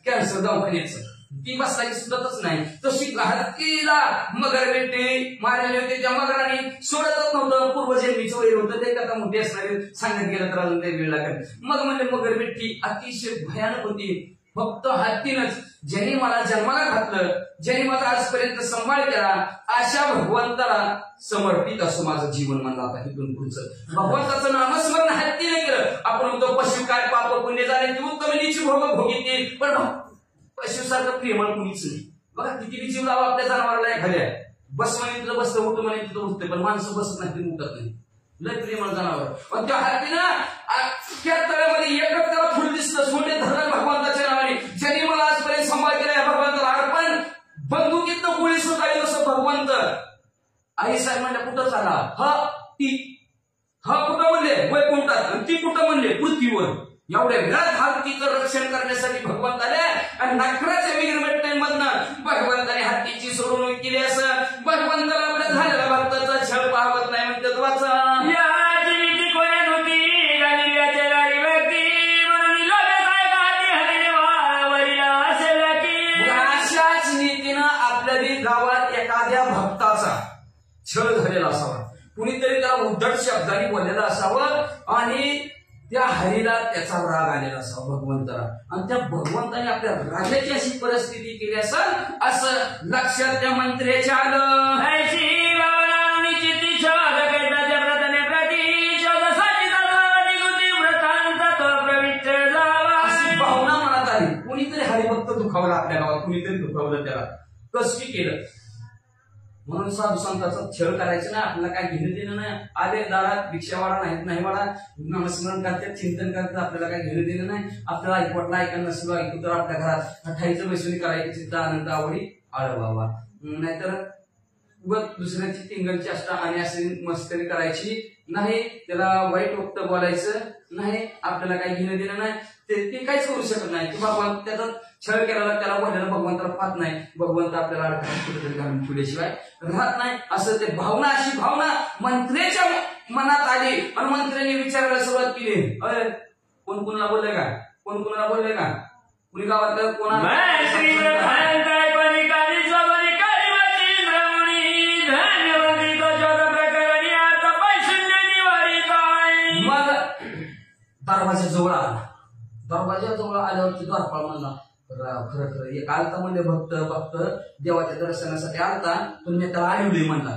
कॅन्सर दवाखान्याचं, ती बसलाची सुद्धाच नाही. तशी हत्तीला मगरमिट्टी मारले होते, त्या मगराने सोडतच नव्हतं, पूर्वजन्मीचं वैर होतं ते कथा मोठी असणारी सांगत गेलं तर अजून काही वेळ लागेल. मग म्हणजे मगरमिट्टी अतिशय भयानक होती. फक्त हत्तीनच ज्यांनी मला जन्माला घातलं, ज्यांनी मला आजपर्यंत सांभाळ केला, अशा भगवंताला समर्पित असं माझं जीवन म्हणलं. आता इथून पुढचं भगवंताचं नामस्मरण हत्तीने केलं. आपण तो पशु काय पाप पुण्य झाले ती उत्तमनीची भोग भोगितली, पण पशुसारखं प्रेमळ कुणीच नाही. बघा किती जीव लावा आपल्या जनावराला एखाद्या, बस म्हणे तिथं बसतं, उठतं म्हणे तिथं उठते, पण माणसं बसत नाही ते उठत नाही. लय प्रेमळ जनावर. पण त्या हत्तीनं त्या तळ्यामध्ये एकच त्याला फुल दिसतं, सोने धरलं भगवंताच्या नावाने. ज्यांनी मला आजपर्यंत सांभाळ केला या भगवंताला अर्पण. बंदुकीत गोळी सुटावी असं भगवंत. आई साहेब म्हणल्या कुठं चाला, हा कुठं म्हणले वैकुंठात, ती कुठं म्हणले पृथ्वीवर. एवढ्या वेळात हत्तीचं रक्षण करण्यासाठी भगवंत आले आणि नखराच्या मिरमेटमधनं भगवंताने हत्तीची सोडवणूक केली. असं भगवंताला आपल्या झालेला भक्ताचा छळ पाहत नाही म्हणतात वाचा. अशाच नीतीनं आपल्या गावात एखाद्या भक्ताचा छळ झालेला असावा, कुणीतरी त्याला उद्धट शब्दाने बोललेला असावं आणि त्या हरीला त्याचा राग आलेला असावा भगवंताला, आणि त्या भगवंताने आपल्या राजाची अशी परिस्थिती केली असेल असं लक्षात त्या मंत्र्याच्या आलं. अशी भावना मनात आली. कुणीतरी हरिभक्त दुखावला आपल्या गावात, कुणीतरी दुखावलं, त्याला कष्टी केलं. म्हणून साधू संतांचा छळ करायचं ना, आपल्याला काय घेणं देणं नाही. आले दारात भिक्षावाडा नाही वाडा नामस्मरण करतात, चिंतन करतात, आपल्याला काय घेणं देणं नाही. आपल्याला ऐकवटला ऐका नसलो ऐकू तर आपल्या घरात ठाईचं बैसणी करायची, चित्त आनंद आवडी आळ बाबा. नाहीतर दुसऱ्याची टिंगल चेष्टा आणि अशी मस्करी करायची नाही, त्याला वाईट वक्त बोलायचं नाही, आपल्याला काही घेणं देणं नाही. ते काहीच करू शकत नाही. की भगवान त्याचा छळ केला, त्याला बोलायला भगवंताला पाहत नाही. भगवंत आपल्याला अडकून कुठेतरी घालून ठेवल्याशिवाय राहत नाही. असं ते भावना, अशी भावना मंत्र्याच्या मनात आली आणि मंत्र्यांनी विचारायला सुरुवात केली. अरे कोण कुणाला बोलले का, कोण कुणाला बोलले का, कुणी गावातलं कोणाला दरवाजाजवळ आला. दरवाजाजवळ आल्यावरती द्वारपाळ म्हणला, खरं एक आलता म्हणजे भक्त देवाच्या दर्शनासाठी आलता, पण मी त्याला आडवली म्हणला.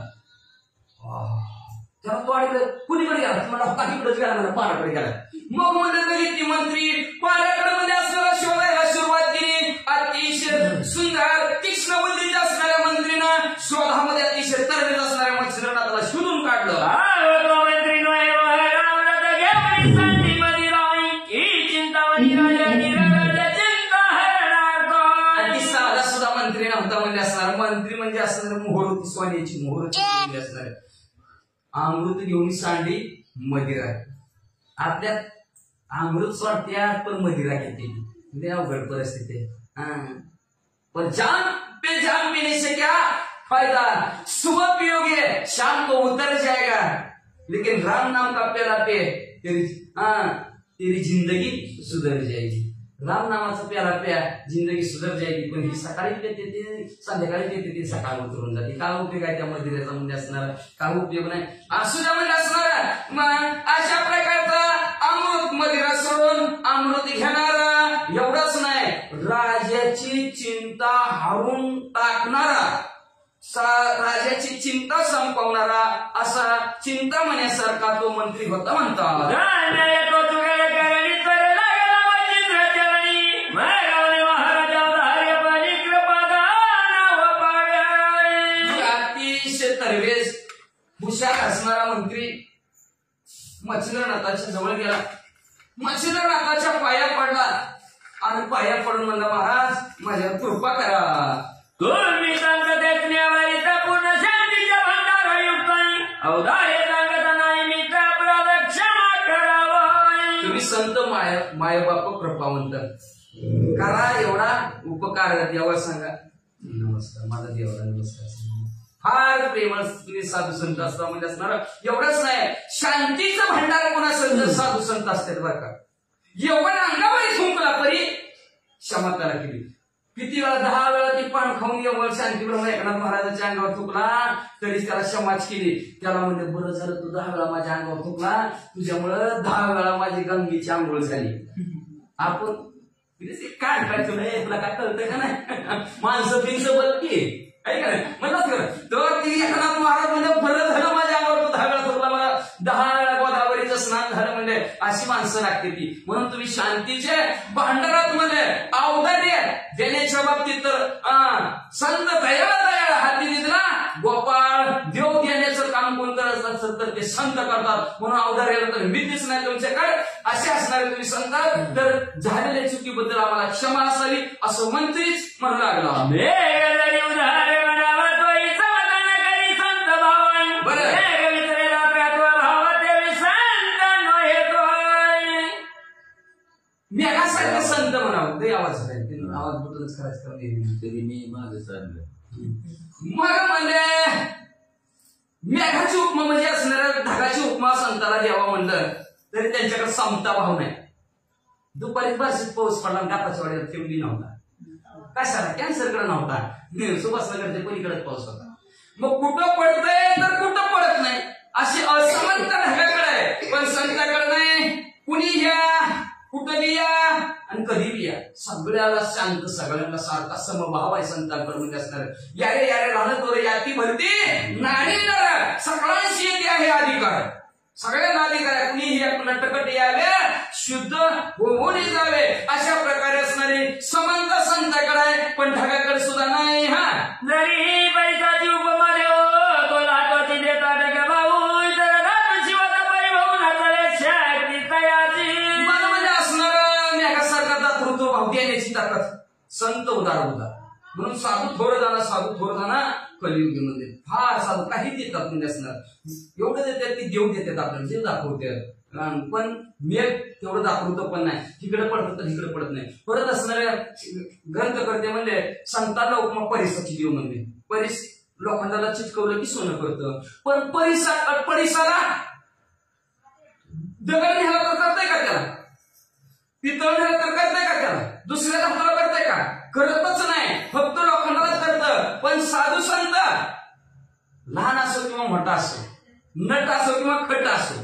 त्याला तो आडवलं, कुणीकडे गेला मला, काहीकडेच गेला म्हणला, पाराकडे गेला. मग म्हणजे ती मंत्री पाराकडे मध्ये असणारा शोधायला सुरुवात केली. अतिशय सुंदर तीक्ष्ण बुद्धीच्या असणाऱ्या मंत्रीनं शोधामध्ये अतिशय तरबेज असणाऱ्या मंत्रीनं त्याला शोधून काढलं. मंत्री म्हणजे असणार मोहर होती, सोन्याची मोहर होती असणार. अमृत घेऊन सांडी मदिरा, आपल्यात अमृत सोडत्या पण मदिरा घेते. अवघड परिस्थिती. पर जान पे जान पीने से क्या फायदा, सुबह पियोगे शाम को उतर जाएगा, लेकिन राम नाम का प्याला पे तेरी जिंदगी सुधर जाएगी. राम नामाचा प्याला प्या, जिंदगी सुधर जायची. पण ही सकाळी देते ते संध्याकाळी देते ते सकाळ उतरून जाते. काय उपयोग आहे त्या मदिरेचा म्हणजे असणार, काय उपयोग नाही. असू द्या म्हणजे असणार. अशा प्रकारचा अमृत मदिरा सोडून अमृत घेणारा, एवढंच नाही राजाची चिंता हारून टाकणारा, राजाची चिंता संपवणारा असा चिंता म्हणण्यासारखा तो मंत्री होता म्हणतात. हुशार असणारा मंत्री मच्छिंद्रनाथाच्या जवळ गेला. मच्छिंद्रनाथाच्या पाया पडला आणि पाया पडून म्हणला, महाराज माझ्यावर कृपा करा. तुम्ही सांगत पूर्ण शांतीच्या भंडारयुक्त अवधार्य सांगत नाही मी क्षमा करावं. तुम्ही संत मायबाप कृपावंत करा, एवढा उपकार देवा सांगा. नमस्कार, माझा देवाला नमस्कार. फार प्रेमळ साधू संत असतात म्हणजे असणार. एवढंच नाही, शांतीचं भांडार कोण असेल तर साधू संत असतात बरं का. एवढं अंगावर थुंकला तरी क्षमा त्याला केली. किती वेळा 10 वेळा ती पान खाऊन एवढं शांती ब्रह्म एकनाथ महाराजांच्या अंगावर थुकला तरी त्याला क्षमाच केली. त्याला म्हणजे बरं झालं तू 10 वेळा माझ्या अंगावर थुकला, तुझ्यामुळं 10 वेळा माझी गंगेची आंघोळ झाली. आपण काय काय तुला काय कळतंय का नाही, माणसं फिंच बलकी आहे का नाही म्हणतात खरं. तर ती एकनाथ महाराज म्हणजे बरं झालं माझ्या अंगावर तू 10 वेळा थुकला, मला 10 वेळा गोदावरीचं स्नान झालं म्हणजे अशी माणसं लागते ती. म्हणून तुम्ही शांतीचे भांडारात मध्ये औदार्य देण्याच्या बाबतीत तर संत दयाळ हाती दिला गोपाळ देव देण्याचं काम कोण करत असतात तर ते संत करतात. म्हणून औदार्याला तर भीतीच नाही तुमच्याकडे. असे असणारे तुम्ही संत तर झालेल्या चुकीबद्दल आम्हाला क्षमा असावी असं मंत्रीच म्हणू लागला. मेघासारखं संत म्हणावं ते आवाज आवाज बदलच करायचं तरी मी माझं चाललं. मग म्हणजे मेघाची उपमा म्हणजे असणाऱ्या ढगाची उपमा संताला द्यावा म्हणलं तरी त्यांच्याकडे समता भाव नाही. दुपारी बरशीत पाऊस पडला, दाताच्या वाड्यात थेंबी नव्हता, कशाला कॅन्सरकडे नव्हता, सुभाषनगरच्या पलीकडेच पाऊस होता. मग कुठं पडतंय तर कुठं पडत नाही अशी असमंत ढगाकडे आहे, पण संताकडे नाही. कुणी या कुठं बी या आणि कधी बी या, सगळ्याला शांत, सगळ्यांना सारखा समभाव आहे संतांकडे म्हणजे असणार. यारे यारे राहणं तोर याती भरती नाणी सगळ्यांशी येते आहे अधिकार, सगळ्यांना अधिकार आहे. कुणीही नटकट यावे, शुद्ध होऊन जावे अशा प्रकारे असणारी समंत संताकडे आहे, पण ढगाकडे सुद्धा नाही. हा जरी पैशाची उपमा देव तो लाटोची देता ढग भाऊ तर शिवाचा परिभाऊ नाचले शक्ती तयाची. भाव देण्याची ताकद संत उदार उदार. म्हणून साधू थोर जाणा कलियुगी मध्ये फार साधू काही देतात म्हणजे असणार. एवढं देतात की देव देतात आपल्याला जे दाखवतात, पण मेघ तेवढं दाखवतं पण नाही. तिकडे पडतं तर इकडे पडत नाही. परत असणाऱ्या ग्रंथकर्ते म्हणजे संतांना उपमा परिसाची देव म्हणजे परिस लोखंडाला चिटकवलं की सोनं करतं, पण परिसाला दगड न्यायला तर करताय का त्याला, पितळ न्यायला तर करताय का त्याला, दुसऱ्या धातूला करताय का, करतच नाही. फक्त लोखंडालाच करतं. पण साधू संत लहान असो किंवा मोठा असो, नट असो किंवा खट असो,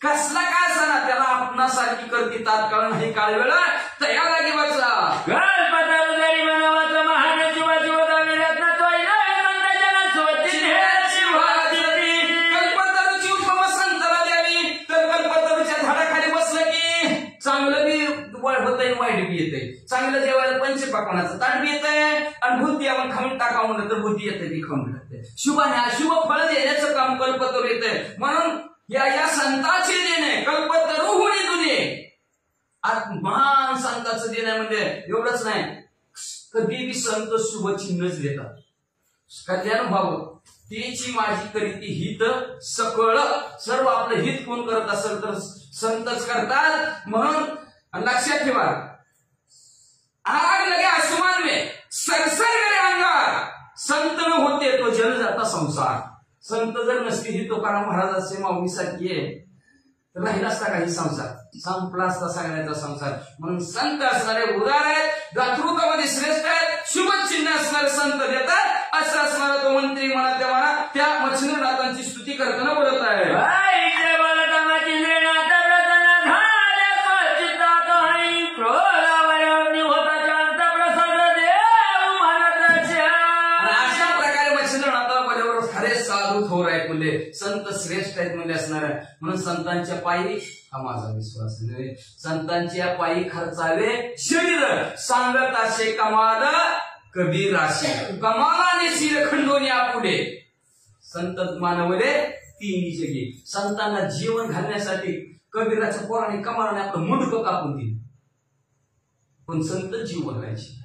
कसला काय असं ना त्याला आपणासारखी करते तात्काळ नाही काळ वेळा तयार लागे वाचा गणपताला जरी म्हणावाचं महान शिवाजी होता विरत्न तोय कल्पतरूची उपमा संताला द्यावी तर कल्पतरूच्या झाडाखाली बसलं की चांगलं बी होत वाईट बी येते. चांगलं जेवायला पंचपाकवानाचं ताट बी येतंय आणि बुद्धी आपण खाऊन टाकावं म्हणलं तर बुद्धी येते ती खाऊन टाकते. शुभाने अशुभ फळ देण्याचं काम कल्पतरू येतंय. म्हणून या संताचे देणे कल्पतरू होणे दुने महान संताचं देणं म्हणजे एवढंच नाही, कधी बी संत शुभ चिन्हच देतात. कल्याण व्हावं तिची माझी करीती हित सकळ, सर्व आपलं हित कोण करत असेल तर संतच करतात. म्हणून लक्षात ठेवा, आग लगे आसमान में सरसर गए अंगार, संत न होते तो जल जाता संसार. संत जर नसती ही तुकाराम महाराजांचे माऊलीसारखी आहे तर राहिला असता काही संसार, संपला असता सगळ्याचा संसार. म्हणून संत असणारे उदार आहेत, दातृत्वामध्ये श्रेष्ठ आहेत, शुभ चिन्ह असणारे संत देतात. असं असणारा तो मंत्री म्हणा त्या मच्छिंद्रनाथांची स्तुती करताना बोलत आहे. संत श्रेष्ठ आहेत म्हणजे असणार आहे. म्हणून संतांच्या पायी हा माझा विश्वास नाही. संतांच्या पायी खर्चावे शरीर, सांगत असे कमाल कबीर राशी, कमालाने शिर खंडोनी आपुले. संत मानवले तिन्ही जगे. संतांना जीवन घालण्यासाठी कबीराच्या पोराने कमालाने आपलं मुंडकं कापून दिलं, पण संत जीव घालायचे,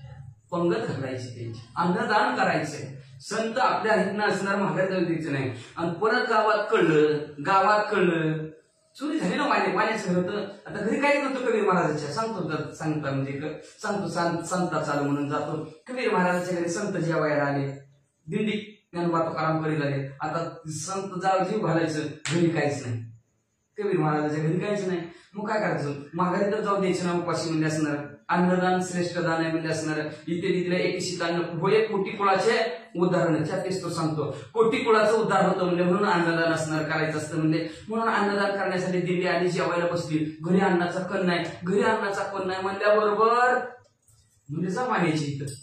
पंगत घालायची, त्यांची अन्नदान करायचे. संत आपल्या हितनं असणार महागात जाऊ द्यायचं नाही. आणि परत गावात कळलं चोरी झाली ना, पाण्याचं घर होतं. आता घरी काय नव्हतं कबीर महाराजाच्या, सांगता म्हणजे सांगतो संता चालू म्हणून जातो. कबीर महाराजाच्या घरी संत जेवायला आले, दिंडी ज्ञानोबा तुकाराम करी झाले. आता संत जाव जीव घालायचं, घरी काहीच नाही. कबीर महाराजाच्या घरी काहीच नाही. मग काय करायचं, माघारी तर जाऊ द्यायचं ना, उपाशी म्हणजे असणार. अन्नदान श्रेष्ठ दान आहे म्हणजे असणार. इथे तिथे एक अन्न होय, कोटी कुळाचे उदाहरण त्यातच तो सांगतो. कोटी कुळाचं उद्धार होतं म्हणजे म्हणून अन्नदान असणार, करायचं असतं म्हणजे. म्हणून अन्नदान करण्यासाठी दिल्ली आणि जेवायला बसली. घरी अन्नाचा कण नाही, घरी अन्नाचा कण नाही म्हणल्याबरोबर म्हणजे जा वाण्याच्या इथं.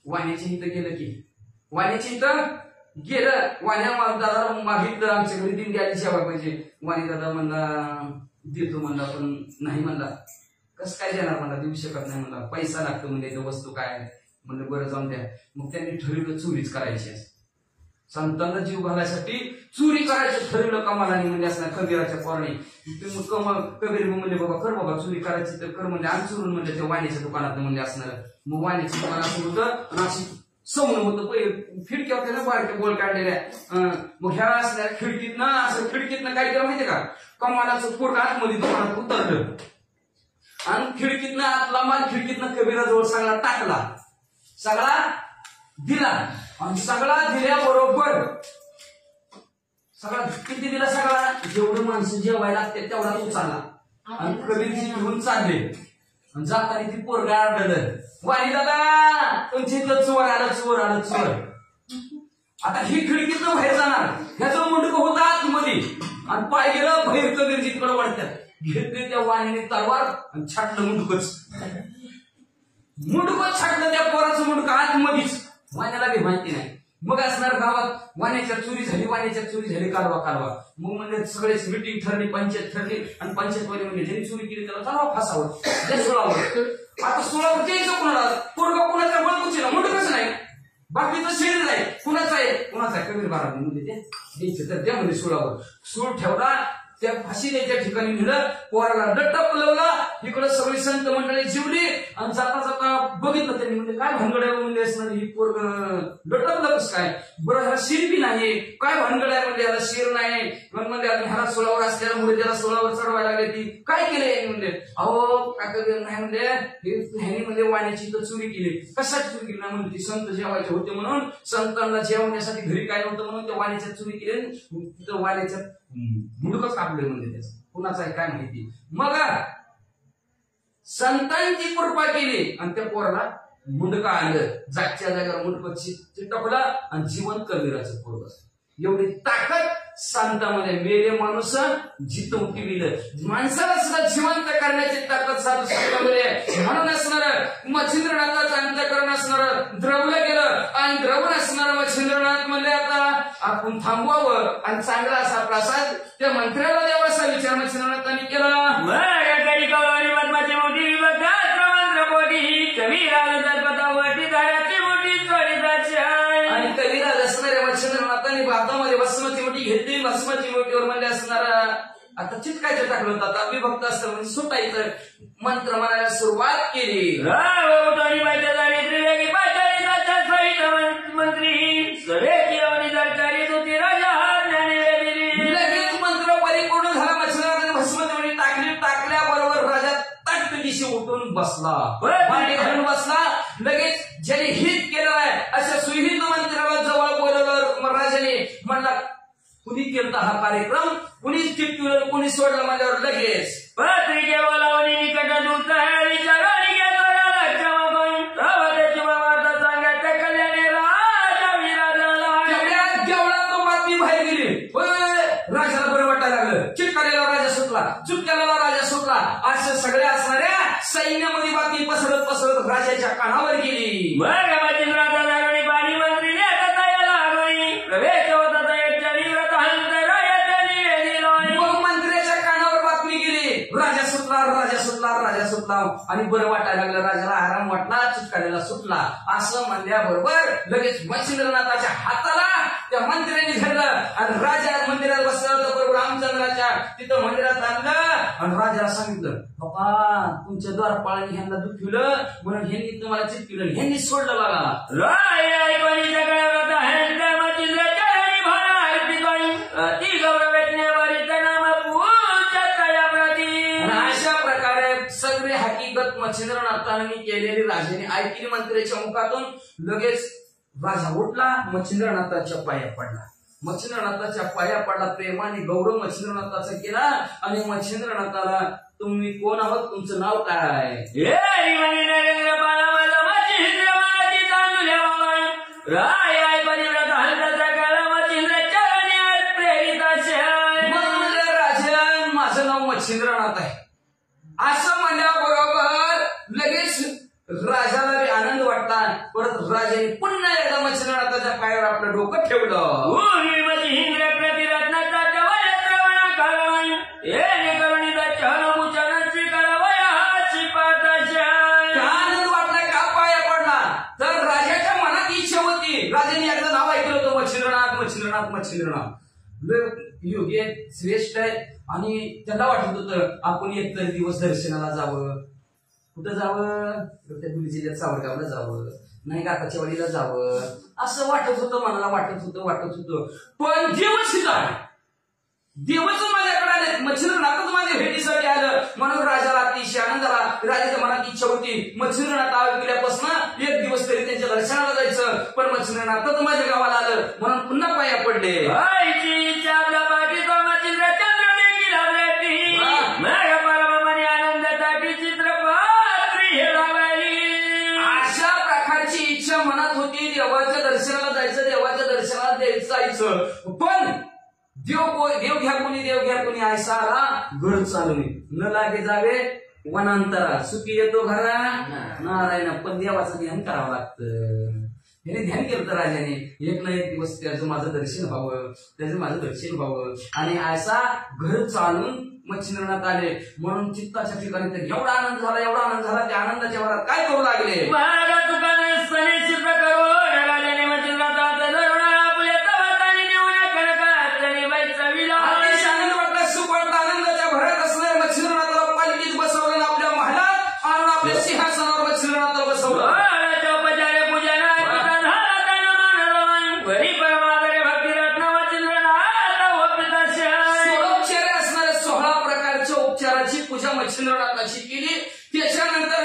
वाण्याच्या इथं गेलं की वाण्याच्या इथं गेलं. वाण्या दादा मागितलं आमच्या घरी दिंडी आली जेवा पाहिजे. वाणी दादा म्हणला देतो म्हणला, पण नाही म्हणला. कसं काय देणार म्हणला, देऊ शकत नाही म्हणला, पैसा लागतो म्हणजे वस्तू काय म्हणलं. बरं जाऊन द्या. मग त्यांनी ठरवलं चोरीच करायची. संतांना जीव घालायसाठी चोरी करायचं ठरवलं कमालाने म्हणजे असणार. कबीराच्या पोराने कबीर म्हणले बाबा कर बाबा, चोरी करायची तर कर म्हणजे. आणि चोरून म्हणजे त्या वाण्याच्या दुकानात म्हणजे असणार. मग वाण्याच्या दुकानात असं होतं आणि सौन होतं. खिडक्या होत्या ना बारक्या बोल काढलेल्या. मग ह्या असल्या खिडकीतनं असं खिडकीतनं काय केलं माहितीये का, कमालाचं पोट आतमध्ये दुकानात उतरलं आणि खिडकीतनं आतला माल खिडकीतनं कबीराजवळ सगळा टाकला, सगळा दिला. आणि सगळा दिल्याबरोबर सगळा किती दिला, सगळा जेवढं माणसं जेवायला लागते तेवढा उचलला. आणि कबीरजी घेऊन चालले. जाताना ती पोरगा आढळलं, वाणी दादा तुमच्या इथलं चोर आलं, चोर आलं, चोर. आता ही खिडकीतनं बाहेर जाणार, ह्याचं मुंडकं होतं आतमध्ये आणि पाय गेलं बाहेर. कबीरजी तिकडे वाढतात, घेतले त्या वाणीने तलवार आणि छाटलं मुंडकच. मुंडकच छाटलं त्या पोराचं मुंडकं आतमध्येच. वाण्याला बी माहिती नाही. मग असणार गावात वाण्याच्या चोरी झाली, वाण्याच्या चोरी झाली, काढवा काढवा. मग म्हणजे सगळेच मिटिंग ठरली, पंचायत ठरली. आणि पंचायतवाले म्हणजे ज्यांनी चोरी केली त्याला चालवा फासावर, जे सोळावर. आता सोळावर द्यायचं कुणाला, पोरगा कुणाचा बळकुचीला, मुंडकच नाही, बाकीचं शरीर नाही. कुणाचं आहे, कुणाचा आहे, कबीर महाराज म्हणजे ते द्यायचं तर त्या म्हणजे सोळावर. सूळ ठेवला, त्या फाशी द्यायच्या ठिकाणी नेलं, पोराला दट्टा फुलवला. इकडं सगळी संत मंडळी जीवली. आणि जाता जाता बघितलं त्यांनी म्हणजे काय भानगड आहे म्हणजे असणार. ही पोरग दट्टापलं कसं काय, बरं ह्याला शिर बी नाही, काय भानगड आहे म्हणजे ह्याला शिर नाही. मग म्हणजे ह्याला सोळावर असल्यामुळे त्याला सोळावर चढवायला लागले. ती काय केलंय म्हणजे, अहो काय नाही म्हणजे ह्यानी म्हणजे वाण्याची तर चोरी केली. कशाची चोरी केली नाही म्हणजे, संत जेवायचे होते म्हणून, संतांना जेवण्यासाठी घरी काय नव्हतं म्हणून त्या वाण्याच्या चोरी केली. तिथं वाण्याच्या मुंडकच कापले म्हणजे त्याचं, कुणाचं आहे काय माहिती. मग संतांची कृपा केली आणि त्या पोराला मुंडका आलं. जागच्या जागेवर मुंडक चिटकलं आणि जिवंत कबीराचं पोरग. एवढी ताकद संतांमध्ये. मेले माणूस जितून केलेलं, माणसाला सुद्धा जिवंत करण्याची ताकद साधू संतांमध्ये. म्हणून असणार मच्छिंद्रनाथाचं अंतःकरण असणार द्रवलं गेलं आणि द्रवण असणार मच्छिंद्रनाथ म्हणले आता आपण थांबवावं आणि चांगला असा प्रसाद त्या मंत्र्याला द्यावा असा विचार मच्छिंद्रनाथांनी केला. आणि कविराज असणाऱ्या मच्छिंद्रनाथांनी भारतामध्ये भस्माची मोठी घेतली. भस्माची मोठीवर म्हणजे असणार आता चिटकायचं टाकलं होतं. आता विभक्त असतं म्हणजे सुटायचं मंत्र म्हणायला सुरुवात केली. लगेच मंत्र परिपूर्ण झाला. मच्छिंद्रनाथांनी भस्माची टाकली. टाकल्याबरोबर राजा तट दिशी उठून बसला, मांडी घालून बसला. लगेच ज्याने हित केलं आहे अशा सुहित मंत्र्याला जवळ बोलवलं राजाने. म्हणला कुणी केलता हा कार्यक्रम, कुणीच टिपलं, कुणी सोडलं म्हणल्यावर लगेच पत्रिके बोलावणी निकट दूत आहे विचाराने सांगायचं कल्याणे राजा विराजाला. जेवढा तो बातमी बाहेर गेली. राजाला बरं वाटायला लागलं. चिटकालेला राजा सुटला, चुटकालेला राजा सुटला. अशा सगळ्या असणाऱ्या सैन्यामध्ये बातमी पसरत पसरत राजाच्या कानावर गेली. पाणी मंत्री प्रवेश होता मंत्र्याच्या कानावर बातमी गेली. राजा सुटला, राजा सुटला, राजा सुटला. आणि बरं वाटायला लागलं. राजाला आराम वाटला, चिटकालेला सुटला. असं म्हणल्याबरोबर लगेच मच्छिंद्रनाथाच्या हाताला त्या मंत्र्यांनी धरलं आणि राजा मंदिरात बसला होता. बरोबर रामचंद्राच्या तिथं मंदिरात आणलं आणि राजाला सांगितलं बाबा तुमच्या द्वारपाळांनी ह्यांना दुखवलं म्हणून ह्यांनी तुम्हाला चिटकवलं, ह्यांनी सोडलं बघा. अशा प्रकारे सगळे हकीकत मच्छिंद्रनाथांनी केलेली राजाने ऐकली मंत्र्याच्या मुखातून. लगेच राजा उठला, मच्छिंद्रनाथाच्या पाया पडला. मच्छिंद्रनाथाच्या पाया पडला, प्रेमाने गौरव मच्छिंद्रनाथाचा केला. आणि मच्छिंद्रनाथाला, तुम्ही कोण आहात, तुमचं नाव काय? राजन, माझं नाव मच्छिंद्रनाथ आहे असं म्हणल्याबरोबर लगेच राजाला आनंद वाटला. परत राजाने पुन्हा एकदा मच्छिंद्रनाथाच्या पायावर आपलं डोकं ठेवलं. आनंद वाटला का पाया पडला. तर राजाच्या मनात इच्छा होती. राजाने एकदा नाव ऐकलं होतं, मच्छिंद्रनाथ मच्छिंद्रनाथ मच्छिंद्रनाथ. योग्य श्रेष्ठ आहे. आणि त्याला वाटत होतं आपण एकतरी दिवस दर्शनाला जावं. कुठं जावं? त्या जिल्ह्यात सावरगावला जावं, नाही काकाच्या वाडीला जावं असं वाटत होतं, मनाला वाटत होतं. पण दिवस देवच माझ्याकडे आले, मच्छिंद्रनाथच माझ्या भेटीसाठी आलं. म्हणून राजाला अतिशय आनंद झाला. राजाच्या मनात इच्छा होती मच्छिंद्रनाथ गेल्यापासून एक दिवस तरी त्यांच्या दर्शनाला जायचं. पण मच्छिंद्रनाथच माझ्या गावाला आलं, म्हणून पुन्हा पाया पडले. अशा प्रकारची इच्छा मनात होती, देवाच्या दर्शनाला जायचं. पण देव घ्या कोणी आयसाला घर चालू न लागे जावे वनांतरा. सुखी येतो घरा नारायण. पण देवाचं ध्यान करावं लागतं. याने ध्यान केलं तर राजाने, एक ना एक दिवस त्याचं माझं दर्शन व्हावं. आणि आयसा घर चालून मच्छिंद्रनाथ आले. म्हणून चित्ताच्या ठिकाणी तर एवढा आनंद झाला. त्या आनंदाच्या वरात काय करू लागले. मच्छिंद्रनाथाची केली. त्याच्यानंतर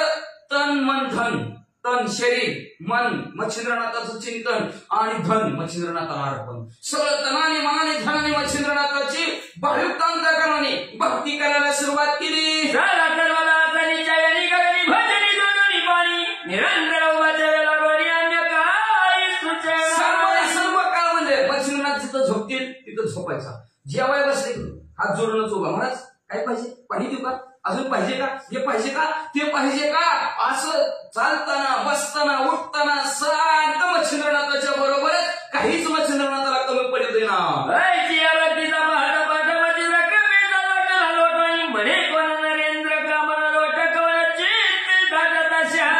तन शरीर मन मच्छिंद्रनाथाचं चिंतन आणि धन मच्छिंद्रनाथाला अर्पण. सगळं तनाने मनाने धनाने मच्छिंद्रनाथाची भाविकांतरणाने भक्ती करायला सुरुवात केली. सर्व काळ म्हणजे मच्छिंद्रनाथ जिथं झोपतील तिथं झोपायचा. जेवाय बसले हात जोडूनच उभा. महाराज काय पाहिजे? पाणी देऊ का? अजून पाहिजे का? हे पाहिजे का? ते पाहिजे का? असं चालताना बसताना उठताना शांत मच्छिंद्रनाथाच्या बरोबरच काहीच मच्छिंद्रनाथाला कमी पडू देणार.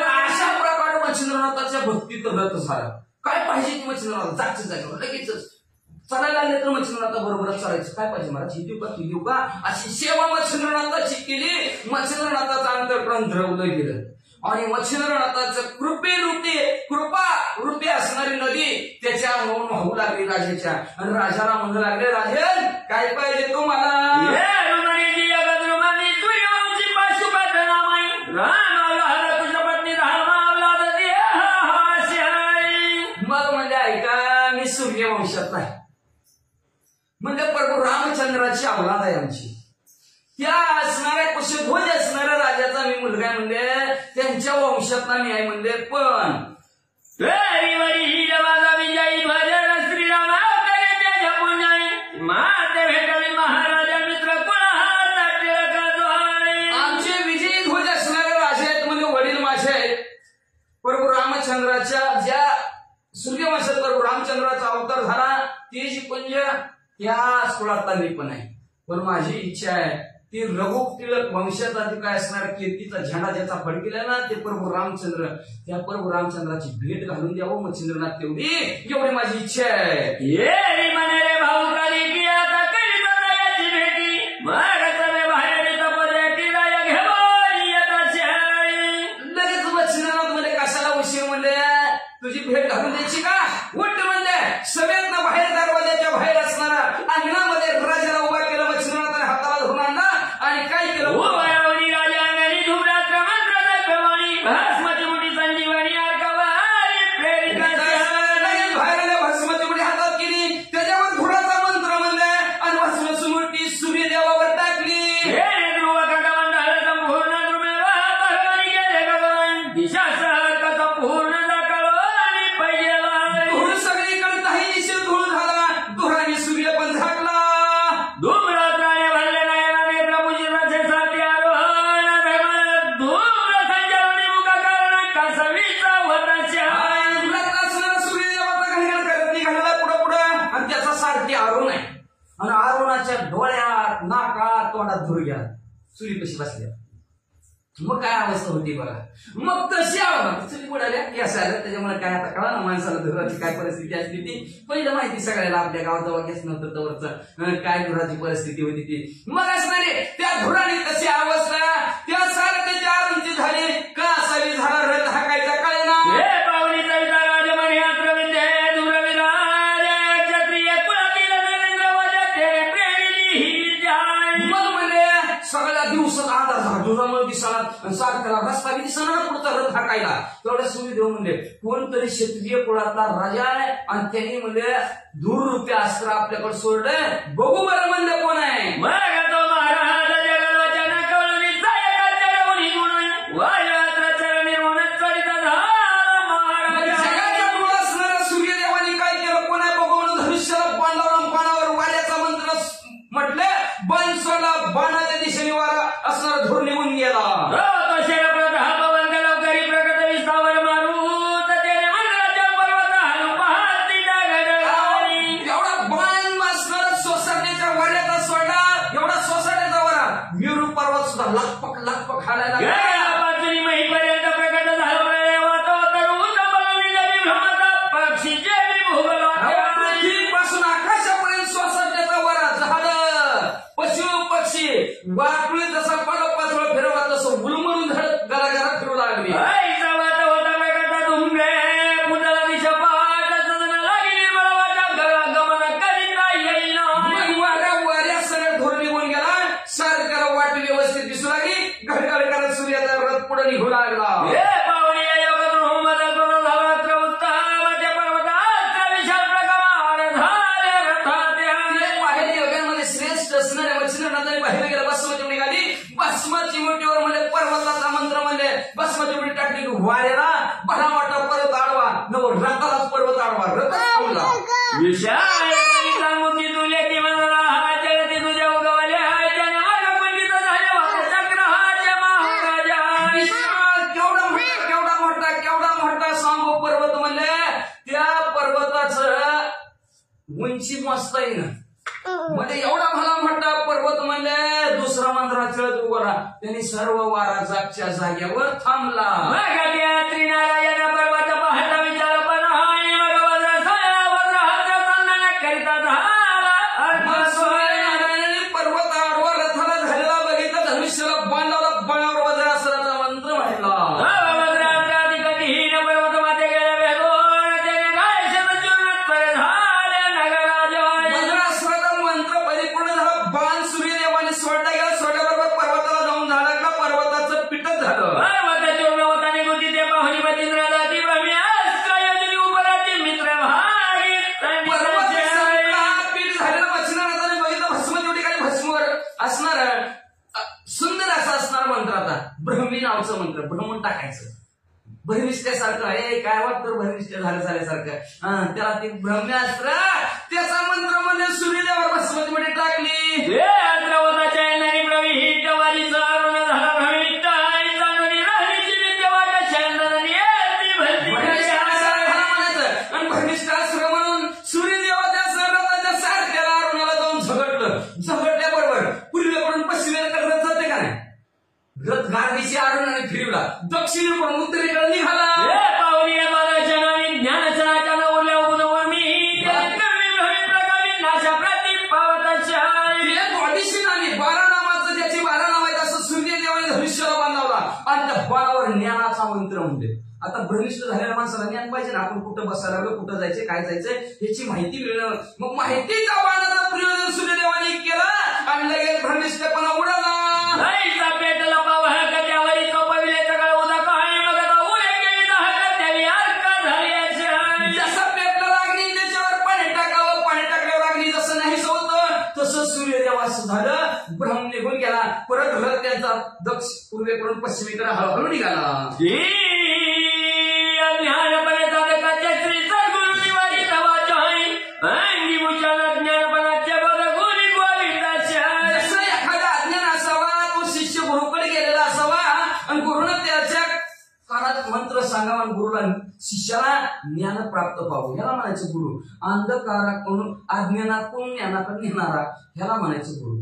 अशा प्रकारे मच्छिंद्रनाथाच्या भक्तीत रत झाला. काय पाहिजे की मच्छिंद्रनाथ जागच्या जागेवर लगेचच चालायला लागले तर मच्छिंद्रनाथा बरोबरच चालायचं. काय पाहिजे मला? ही देऊ का? अशी सेवा मच्छिंद्रनाथाची केली. मच्छिंद्रनाथाचं अंतःकरण द्रवलं गेलं. आणि मच्छिंद्रनाथाचं कृपा रूपी असणारी नदी त्याच्या मौन वाहू लागली राजाच्या. आणि राजाला म्हणू लागले, राजन काय पाहिजे तुम्हाला? मग म्हणजे ऐका, मी सूर्यवंशात नाही म्हणजे प्रभू रामचंद्राची औलाद आहे आमची. त्या असणाऱ्या कुशध्वज असणाऱ्या राजाचा मी मुलगा आहे म्हणजे त्यांच्या वंशातला मी आहे म्हणजे. पण आमचे विजयी ध्वज असणारे राजे आहेत म्हणजे वडील माझे आहेत. प्रभू रामचंद्राच्या ज्या सूर्यवंशात प्रभू रामचंद्राचा अवतार झाला ती जी कुंज त्या कुळातला मी पण आहे. पण माझी इच्छा आहे ती रघु टिळक वंशाचा काय असणारा कीर्तीचा झेंडा ज्याचा फडकेला ना ते प्रभू रामचंद्र, त्या प्रभू रामचंद्राची भेट घालून द्यावं मच्छिंद्रनाथ. एवढी माझी इच्छा आहे. लगेच मच्छिंद्रनाथ मध्ये कशाला उशीर म्हणले, तुझी भेट घालून द्यायची का? उठ म्हणले. सगळ्यांना बाहेर दरवाजाच्या बाहेर असणारा अंगणामध्ये राजाला उभा केलं. मच्छिंद्रनाथाने हाताला धरून आणला आणि काय केलं? चुलीपाशी बसल्या. मग काय अवस्था होती बघा. मग तशी चुली बुडाल्या गॅस आल्या. त्याच्यामुळे काय आता कळा ना माणसाला धुराची काय परिस्थिती असली ती पहिलं माहिती सगळ्याला. आपल्या गावात जेव्हा गॅस नव्हतं तेव्हाच काय धुराची परिस्थिती होती ती. मग असणारे त्या धुराने तशी अवस्था त्या सारख्याची आरंची झाली का असावी झाला रथ हाकायचा कळे ना. सगळ्या दिवसात आधार झाला धुरामुळे दिसला सारख्याला रस्ता बी दिसला ना पुढचा रथ हाकायला. तेवढ्या सूर्यदेव म्हणले कोणतरी क्षत्रिय कुळातला राजा आहे आणि त्यांनी म्हणजे धूररूपी अस्त्र आपल्याकडे सोडलंय बघू बरं म्हणले कोण आहे. सूर्यदेवानी काय केलं कोण आहे बघू म्हणून धनुष्याला बाणावर वाऱ्याचा मंत्र म्हटलं बाण सोडला. बाणाच्या दिशेने वारा असणारा धूर निघून गेला. एवढा बाण असणारा सोसाट्याच्या वाऱ्याचा सोडला. एवढा सोसाट्याचा वारा मेरू पर्वत सुद्धा लागपक हालायला वाटुळी जसा पाचोळा फिरवा तसं उलमडून गला फिरू लागली. वाऱ्या सगळ्या धोर निघून गेला. सारख्याला वाट व्यवस्थित दिसू लागली. घडघड करत सूर्याचा रथ पुढे निघू लागला. पर्वताचा मंत्र म्हणजे बसमती उडी टाकली वाऱ्याला भला मोठा पर्वत आडवा नव रथालाच पर्वत आडवा रथ केवढा मोठा सांगू पर्वत म्हणले. त्या पर्वताचं उंची मस्त आहे ना म्हणजे एवढा भला मोठा पर्वत म्हणले. दुसरा मंत्रा चळत उभा त्यांनी सर्व वारा जागच्या जागेवर थांबला. पर्वत पाहता विचार पण पर्वत आडवा रथाला झालेला बघितलं. धनुष्याला बाणाला बाणावर वज्र असल्याचा मंत्र म्हटला. सोडला गेला. सोडल्याबरोबर पर्वताला जाऊन झाला का पर्वताचं पिटच झालं. पीठ झालेलं वचनाने बघितलं भस्म ठिकाणी भस्मवर असणार सुंदर असं असणार मंत्र. आता ब्रह्मी नावचं मंत्र भ्रमून टाकायचं. भरनिष्ठ्यासारखं हे काय वाटतं भरनिष्ठ झाल्यासारखं त्याला ती ब्रह्म्यास्त्र त्याचा मंत्र म्हणजे सूर्यदेवावर भस्मतीमध्ये टाकली. रथ गार्गीशी आरुणाने फिरवला. दक्षिणेकडून उत्तरेकडे निघाला. बारा नावाचं ज्याची 12 नाव आहेत असं सूर्यदेवाने धनुष्याला बांधावला आणि त्या बाणावर ज्ञानाचा मंत्र म्हणते. आता भ्रमिष्ठ झालेल्या माणसाला ज्ञान पाहिजे ना. आपण कुठं बसायला लागलो कुठं जायचं काय जायचंय याची माहिती मिळणं. मग माहितीचा बाणाचा प्रयोजन सूर्यदेवाने केला आणि लगेच भ्रमिष्ठपणा उडाला. झालं भ्रम निघून गेला. परत रथ त्यांचा पूर्वेकडून पश्चिमेकडे हळूहळू निघाला. जसं एखादा अज्ञान असावा तो शिष्य गुरुकडे गेलेला असावा आणि गुरुनं त्याच्या कानात मंत्र सांगावा आणि गुरुला शिष्याला ज्ञान प्राप्त व्हावं ह्याला म्हणायचं गुरु. अंधकाराकडून अज्ञानातून ज्ञानाकडे नेणारा ह्याला म्हणायचं गुरु.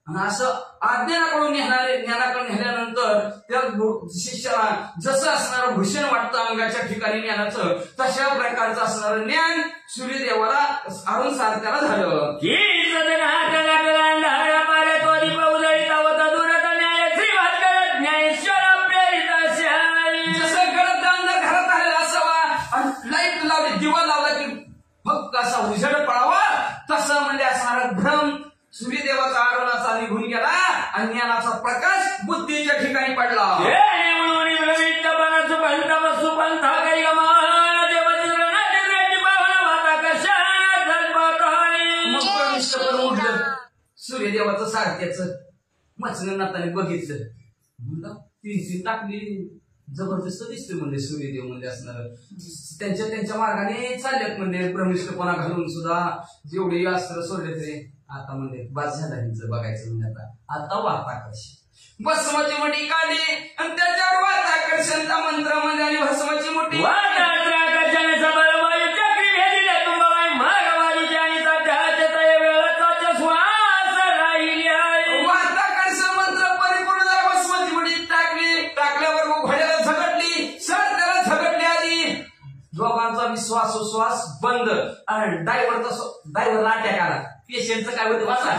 आणि असं अज्ञानाकडून ज्ञानाकडे नेल्यानंतर त्या शिष्याला जसं असणारं भूषण वाटतं अंगाच्या ठिकाणी ज्ञानाचं, तशा प्रकारचं असणारं ज्ञान सूर्यदेवाला अरुण सारथ्याला झालं. जसं गडद अंधार घरात आलेला असावा आणि लाईट लावली, दिवा लावला की फक्त असा उजेड पडावा, तसं म्हणजे असणारा भ्रम सूर्यदेवाचा अरुणाचा निघून गेला आणि ज्ञानाचा प्रकाश बुद्धीच्या ठिकाणी पडला. सूर्यदेवाचं सारथ्याचं मचन नाताने बघितलं, म्हणलं तीन टाकली, जबरदस्त दिसतोय म्हणजे सूर्यदेव म्हणजे असणार त्यांच्या मार्गाने चालल्यात म्हणजे ब्रह्मिष्ठपणा घालून सुद्धा जेवढे अस्त्र सोडले तरी आता म्हणजे बाद झाला यांचं बघायचं म्हणजे आता वाताकर्षण भस्माची मोठी काढली आणि त्याच्यावर वाताकर्षणचा मंत्र म्हणजे आणि भस्माची मोठी वाताकर्षण मंत्र परिपूर्ण झाला. भस्माची मोठी टाकल्यावर घोड्याला झगडली, सर त्याला झगडली आली. दोघांचा विश्वासोश्वास बंद आणि ड्रायव्हरला अटॅक आला. पेशंटचं काय होतं वाचा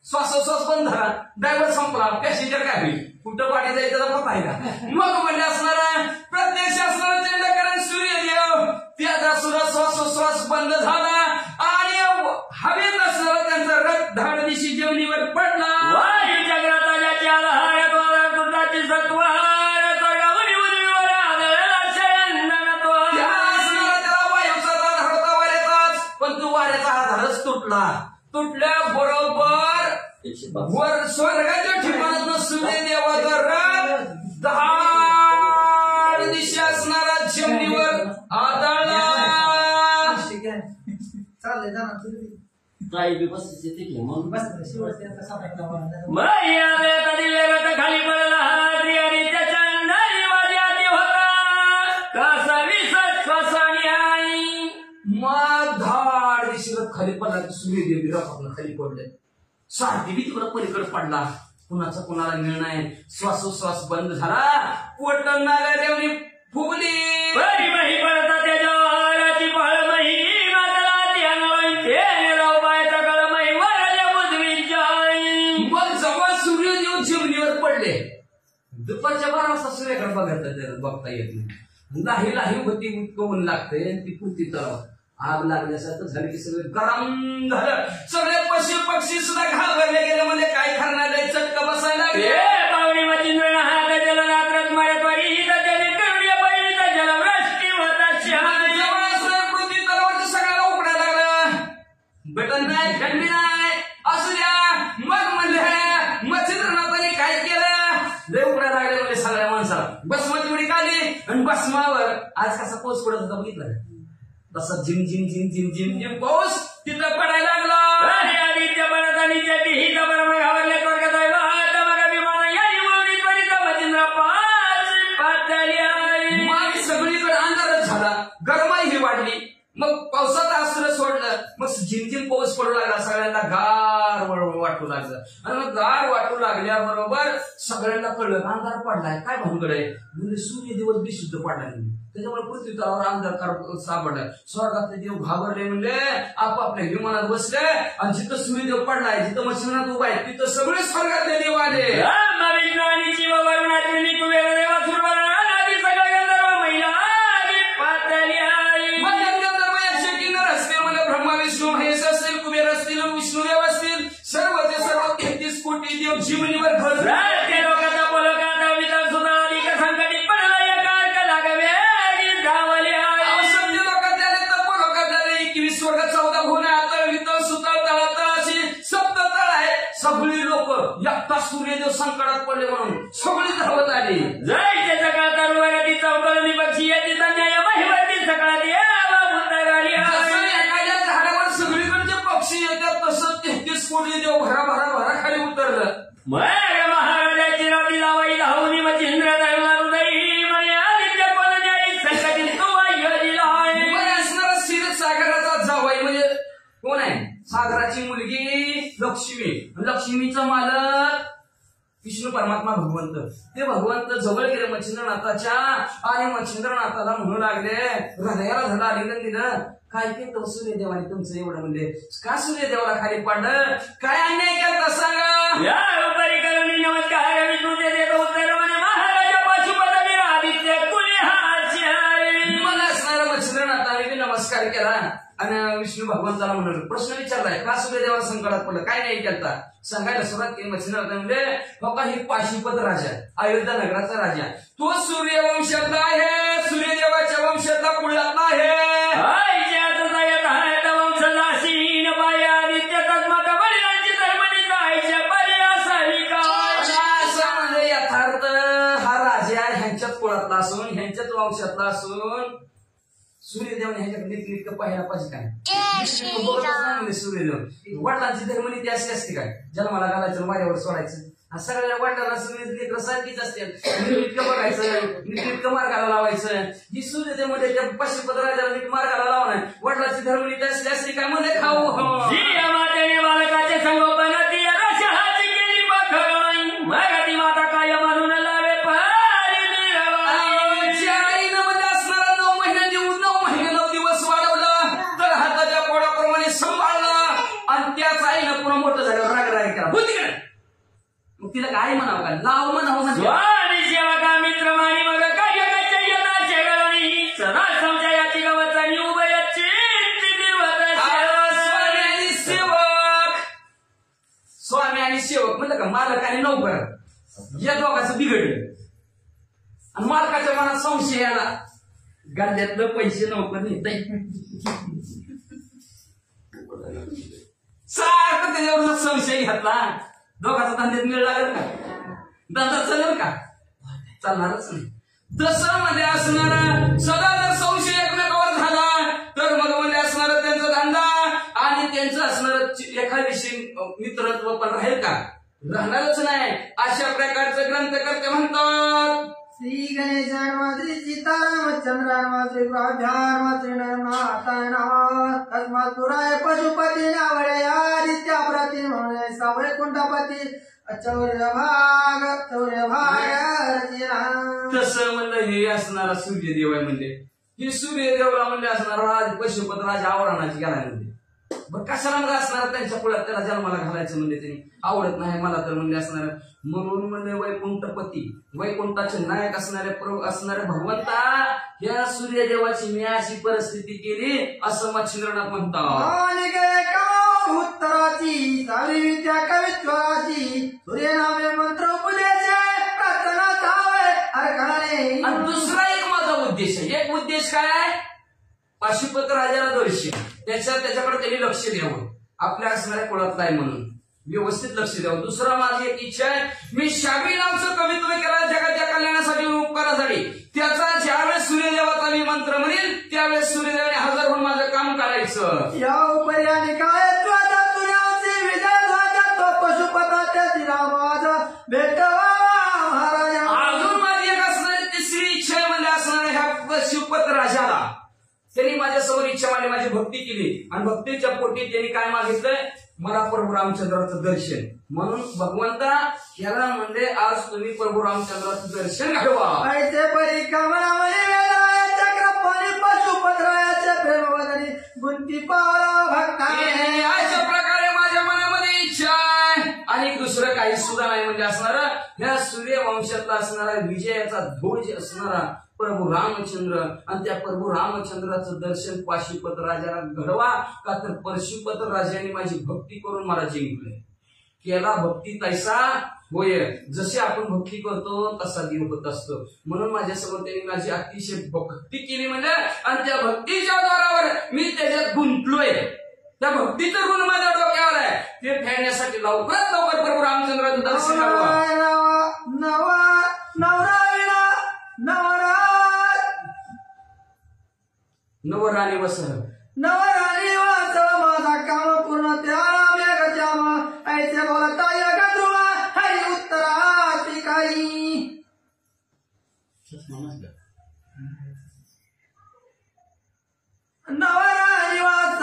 श्वासोश्वास बंद झाला, ड्रायव्हर संपला, पॅसेंजर काय होईल, कुठं पाठी जायचं पता आहे का. मग म्हणजे असणारा प्रत्यक्ष असणारा चंडकरण सूर्यदेव त्याचा सुद्धा श्वासोश्वास बंद झाला आणि हवेत असणारा त्यांचा रथ धाड दिशी जमिनीवर पडला. पण तो वाऱ्याचा आधारच तुटल्या बरोबर वर स्वर्गाच्या ठिकाणात सूर्यदेवाचा रथ धाड दिशा असणारा जमिनीवर आदळला. काही बस येते की मग खाली पडला आणि त्याच्या अंधारी वाजी होता कसा विसत श्वासाने आई. मग धाड दिशेला खाली पडला की सूर्यदेवी रथातून खाली पडले. सारथी बी तिकडं पलीकडे पडला, कुणाचा कुणाला निर्णय. श्वासोश्वास बंद झाला, पोट नागादेवनी फुगली. मग जेव्हा सूर्यदेव जमिनीवर पडले, दुपारच्या 12 वाजता सूर्याकडे बघता येत नाही. लाही होती, ऊन लागते, ती पुरती तलाव आग लागल्यासारखं झालं की सगळं गरम झालं. सगळे पशु पक्षी सुद्धा घाबरले गेले, म्हणजे काय करणार आहे, चटका बसायला लागले. पृथ्वी तलावरती सगळ्याला उकडायला लागलं. बटन नाही, थंडी नाही, असू द्या. मग म्हणले मच्छिंद्रनाथाने काय केलं, लय उकडायला लागले म्हणजे सगळ्या माणसाला. भस्माची उडी काढली आणि भस्मावर आज कसा पाऊस पडत होता बघितलं, तसा झिम झिम झिम झिम झिम झिम पाऊस तिथं पडायला लागला. आदित्य परतानी ही खबर घाबरले स्वर्गात विमान यानी मोडी त्वरित मच्छिंद्र मग सगळीकडे अंधारच झाला, गरमाई ही वाढली. मग पावसाचं अस्त्र सोडलं, मग झिमझिम पाऊस पडू लागला, सगळ्यांना गार वाटू लागलं. आणि मग गार वाटू लागल्याबरोबर सगळ्यांना कळलं अंधार पडलाय, काय भानगड आहे. म्हणजे सूर्यदेव विशुद्ध पडला नाही, त्याच्यामुळे पृथ्वी तलावर अंधार सापडला. स्वर्गातले देव घाबरले, म्हणजे आपापल्या विमानात बसले आणि जिथं सूर्यदेव पडलाय, जिथं मच्छिंद्रनाथ उभा आहे, तिथं सगळे स्वर्गातले देव आले. विष्णुदेव असतील, सर्व ते सर्व 33 कोटी देव जीवनीवर भर सगळी लोक एकटा सूर्यदेव संकटात पडले म्हणून सगळी धावत आली. जय सकाळ तरुवारी चौकळणी पक्षी याची न्याय महिवती सकाळात एखाद्या झाडावर सगळीकडचे पक्षी येतात, तसं 33 कोटी देव भरा खाली उतरलं. महाराजाची रावटी लावाई धावून लक्ष्मीचा मालक विष्णू परमात्मा भगवंत, ते भगवंत जवळ गेले मच्छिंद्रनाथाच्या आणि मच्छिंद्रनाथाला म्हणू लागले, हृदयाला धडा आलिंगन दिलं, काय ते तो सूर्यदेवाने तुमचं एवढं म्हणजे का सूर्यदेवाला खाली पाडलं, काय अन्याय केला सांगा. या उपरी करुणी नमस्कार विष्णूचे देतो उत्तर म्हणे महाराजा पशुपती आदित्य कुल्हारी. मग असणारा मच्छिंद्रनाथाने नमस्कार केला आणि विष्णू भगवंताला म्हणून प्रश्न विचारलाय, का सूर्यदेवाला संकटात पडलं, काय नाही केलता. सांगायला सुरुवात केली मच्छिंद्रनाथ म्हणजे बाबा ही पाशुपत राजा, अयोध्या नगराचा राजा, तो सूर्यवंशातला आहे, सूर्यदेवाच्या वंशातला कुळातला आहे. यथार्थ हा राजा ह्यांच्यात कुळातला असून ह्यांच्यात वंशातला असून सूर्यदेवाने ह्याच्याकडे नीटनेटकं पाहायला पाहिजे काय. सूर्यदेव वडिलांची धर्मनीती अशी असते काय, जन्माला घालायचं माझ्यावर सोडायचं, सगळ्या वडिलांना लेकरं सारखीच असते, नीटनेटकं बघायचं, नीटनेटकं मार्गाला लावायचं. ही सूर्यदेव मध्ये त्या पशुपत राजाला नीट मार्गाला लावा नाही, वडिलांची धर्मनीती असली असते काय मध्ये खाऊ बालकाचे संगोपन माता काय म्हणून लावे मोठं झाल्यावर राग राग करा होती, मग तिला काय म्हणावं का, लाव म्हणावं म्हणजे सेवा का मित्र मारी मग काय सदा संशयाची गवतानी उभयाची स्वामी आणि सेवक म्हणलं का, मालक आणि नौकर या दोघांचं बिघडलं आणि मालकाच्या मनात संशय आला, गल्ल्यातलं पैसे नौकर नेत सारखं त्याच्यावर संशय घातला. दोघांचा धंद्यात मिळ लागेल का, धंदा चालेल का, चालणारच नाही. तसं मध्ये असणार सदा जर संशय एकमेकावर झाला तर मग मध्ये असणार त्यांचा धंदा आणि त्यांचं असणार एखाद्याशी मित्रत्व पण राहील का, राहणारच नाही. अशा प्रकारचं ग्रंथकर्ते म्हणतात, श्री गणेश श्री सीताराम चंद्राम श्री प्राभ्याम श्री नर्माताय तुराय पशुपती नावळे आदित्य प्रति म्हणून सावळे कुंडपती चौर्यभाग तसं म्हणलं हे असणारा सूर्यदेव आहे. म्हणजे हे सूर्यदेवला म्हणजे असणार राज पशुपत राजा आवरणाची गेला म्हणजे बरं कशाला मग असणार त्यांच्या पुढ्यात त्याला जन्माला घालायचं म्हणजे त्यांनी आवडत नाही मला तर म्हणजे असणार. म्हणून म्हणजे वैकुंठपती वैकुंठाचे नायक असणारे भगवंता या सूर्यदेवाची मी अशी परिस्थिती केली असं मच्छिंद्रनाथ म्हणतात. उत्तराची सारी विद्या कवित्वाची सूर्यनामे मंत्र उपदेश प्रार्थना चावे अरकाने. आणि दुसरा एक माझा उद्देश आहे. एक उद्देश काय आहे, पाशुपत राजाला दर्शन त्याच्याकडे त्यांनी लक्ष द्यावं, आपल्या असणाऱ्या कुळातला आहे म्हणून व्यवस्थित लक्ष द्यावं. दुसरा माझी एक इच्छा आहे, मी शाबी नामचं कवित्व केलं जगाच्या कल्याणासाठी उपकारासाठी. त्याचा ज्यावेळेस सूर्यदेवाचा मी मंत्र म्हणेल त्यावेळेस सूर्यदेवाने हजर होऊन माझं काम करायचं. या उपरी आणि काय पशुपताच्या दिलावाचा भेटवा महाराजा. अजून माझी एक असणारी तिसरी इच्छा म्हणजे असणाऱ्या ह्या पशुपत राजाला त्यांनी माझ्यासमोर इच्छा मांडली, माझी भक्ती केली आणि भक्तीच्या पोटी त्यांनी काय मागितलंय, मला प्रभू रामचंद्राचं दर्शन. म्हणून भगवंता याला म्हणजे आज तुम्ही प्रभू रामचंद्राचं दर्शन घडवा. ऐसे परिक्रमणा चक्रपाणी पशुपतरायाच्या प्रेमवदनी गुंती पावला भक्ताने. अशा प्रकारे माझ्या मनामध्ये इच्छा आहे. आणि दुसरं काही सुद्धा नाही म्हणजे असणारा ह्या सूर्यवंशातला असणारा विजयाचा ध्वज असणारा प्रभू रामचंद्र आणि त्या प्रभू रामचंद्राचं दर्शन पाशुपत राजाला घडवा. का तर पशुपत राजाने माझी भक्ती करून मला जिंकले. केला भक्ती तैसा होय, जसे आपण भक्ती करतो तसा देव होत असतो. म्हणून माझ्यासमोर त्यांनी माझी अतिशय भक्ती केली म्हणजे आणि त्या भक्तीच्या द्वारावर मी त्याच्यात गुंतलोय. त्या भक्तीचं गुण माझ्या डोक्यावर आहे, ते फेडण्यासाठी लवकरात लवकर प्रभू रामचंद्राचं दर्शन नवराणी वसह नवराणी वाच माझा काम पूर्ण त्या मेघजाम ऐसे बोलता योग ध्रुवा हरी उत्तरा काही. नवराणी वाच